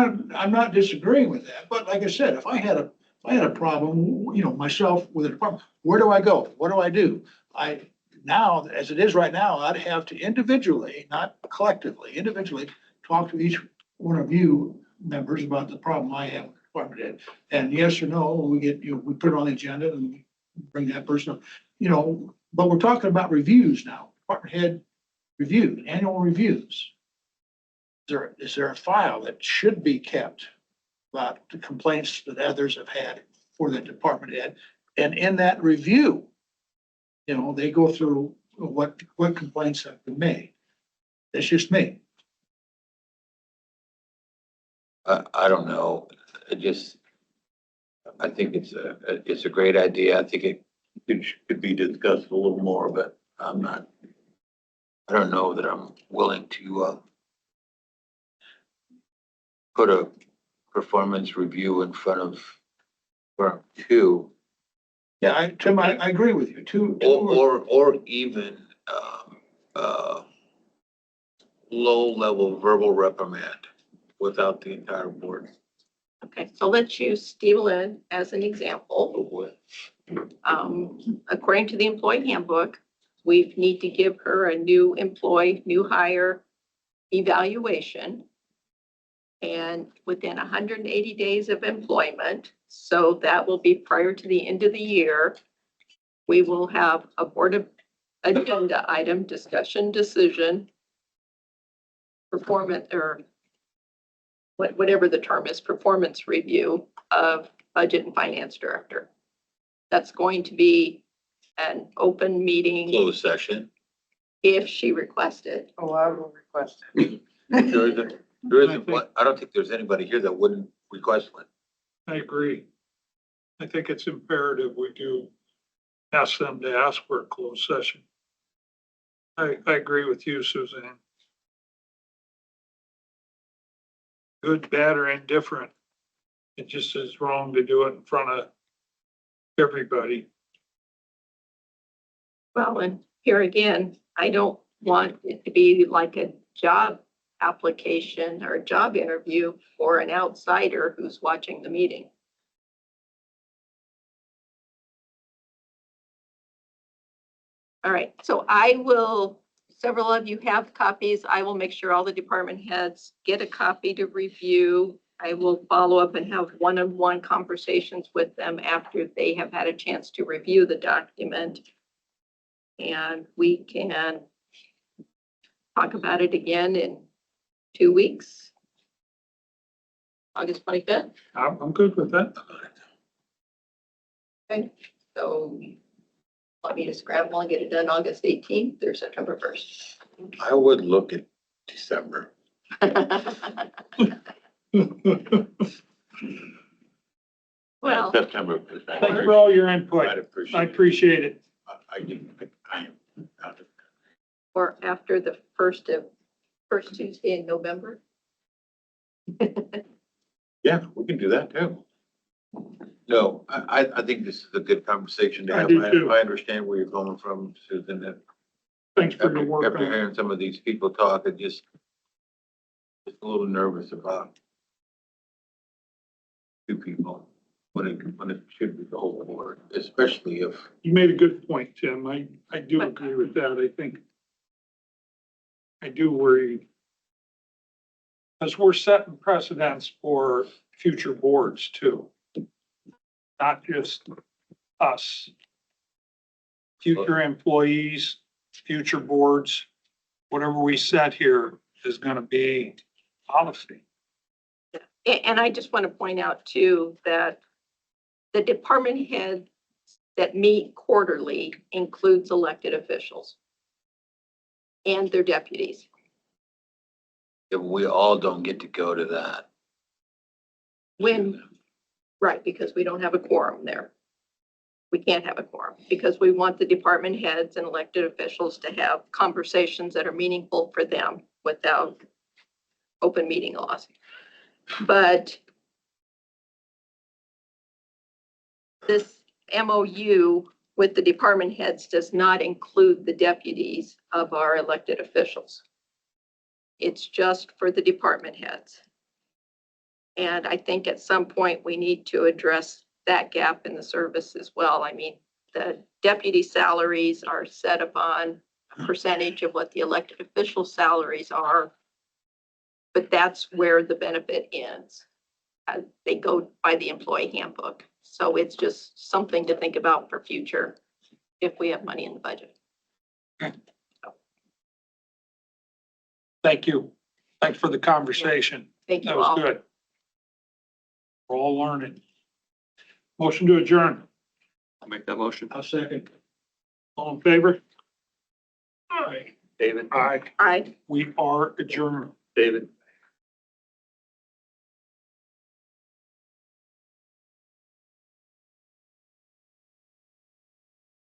not disagreeing with that, but like I said, if I had a problem, myself with a department, where do I go? What do I do? Now, as it is right now, I'd have to individually, not collectively, individually, talk to each one of you members about the problem I have with the department head. And yes or no, we put it on the agenda and we bring that person up, but we're talking about reviews now, department head review, annual reviews. Is there a file that should be kept about the complaints that others have had for the department head? And in that review, they go through what complaints have been made. That's just me. I don't know. I think it's a great idea. I think it could be discussed a little more, but I don't know that I'm willing to, put a performance review in front of two. Yeah, Tim, I agree with you. Or even, low-level verbal reprimand without the entire board. Okay, so let's use Steve Lynn as an example. According to the employee handbook, we need to give her a new employee, new hire evaluation. And within 180 days of employment, so that will be prior to the end of the year, we will have a board agenda item, discussion, decision, performance, or whatever the term is, performance review of budget and finance director. That's going to be an open meeting Closed session. if she requested. Oh, I will request it. There isn't one, I don't think there's anybody here that wouldn't request one. I agree. I think it's imperative we do ask them to ask for a closed session. I agree with you, Suzanne. Good, bad, or indifferent. It just is wrong to do it in front of everybody. Well, and here again, I don't want it to be like a job application or a job interview for an outsider who's watching the meeting. All right, so several of you have copies. I will make sure all the department heads get a copy to review. I will follow up and have one-on-one conversations with them after they have had a chance to review the document. And we can talk about it again in 2 weeks. August 25th. I'm good with that. Okay, so want me to scramble and get it done August 18th or September 1st? I would look at December. Well, September. Thanks for all your input. I appreciate it. or after the first Tuesday in November. Yeah, we can do that too. No, I think this is a good conversation to I have. do too. I understand where you're going from, Susan, that Thanks for your work after on it. hearing some of these people talk, I just a little nervous about two people when it should be the whole board, especially if. You made a good point, Tim. I do agree with that. I do worry. Because we're setting precedents for future boards too. Not just us. Future employees, future boards, whatever we set here is gonna be policy. And I just want to point out too, that the department heads that meet quarterly includes elected officials and their deputies. If we all don't get to go to that. Right, because we don't have a quorum there. We can't have a quorum because we want the department heads and elected officials to have conversations that are meaningful for them without open meeting laws. But this MOU with the department heads does not include the deputies of our elected officials. It's just for the department heads. And I think at some point we need to address that gap in the service as well. I mean, the deputy salaries are set upon a percentage of what the elected official salaries are. But that's where the benefit ends. They go by the employee handbook. So it's just something to think about for future if we have money in the budget. Thank you. Thanks for the conversation. Thank you That was all. good. We're all learning. Motion to adjourn. I'll make that motion. I'll second. All in favor? Aye. David? Aye. Aye. We are adjourned. David?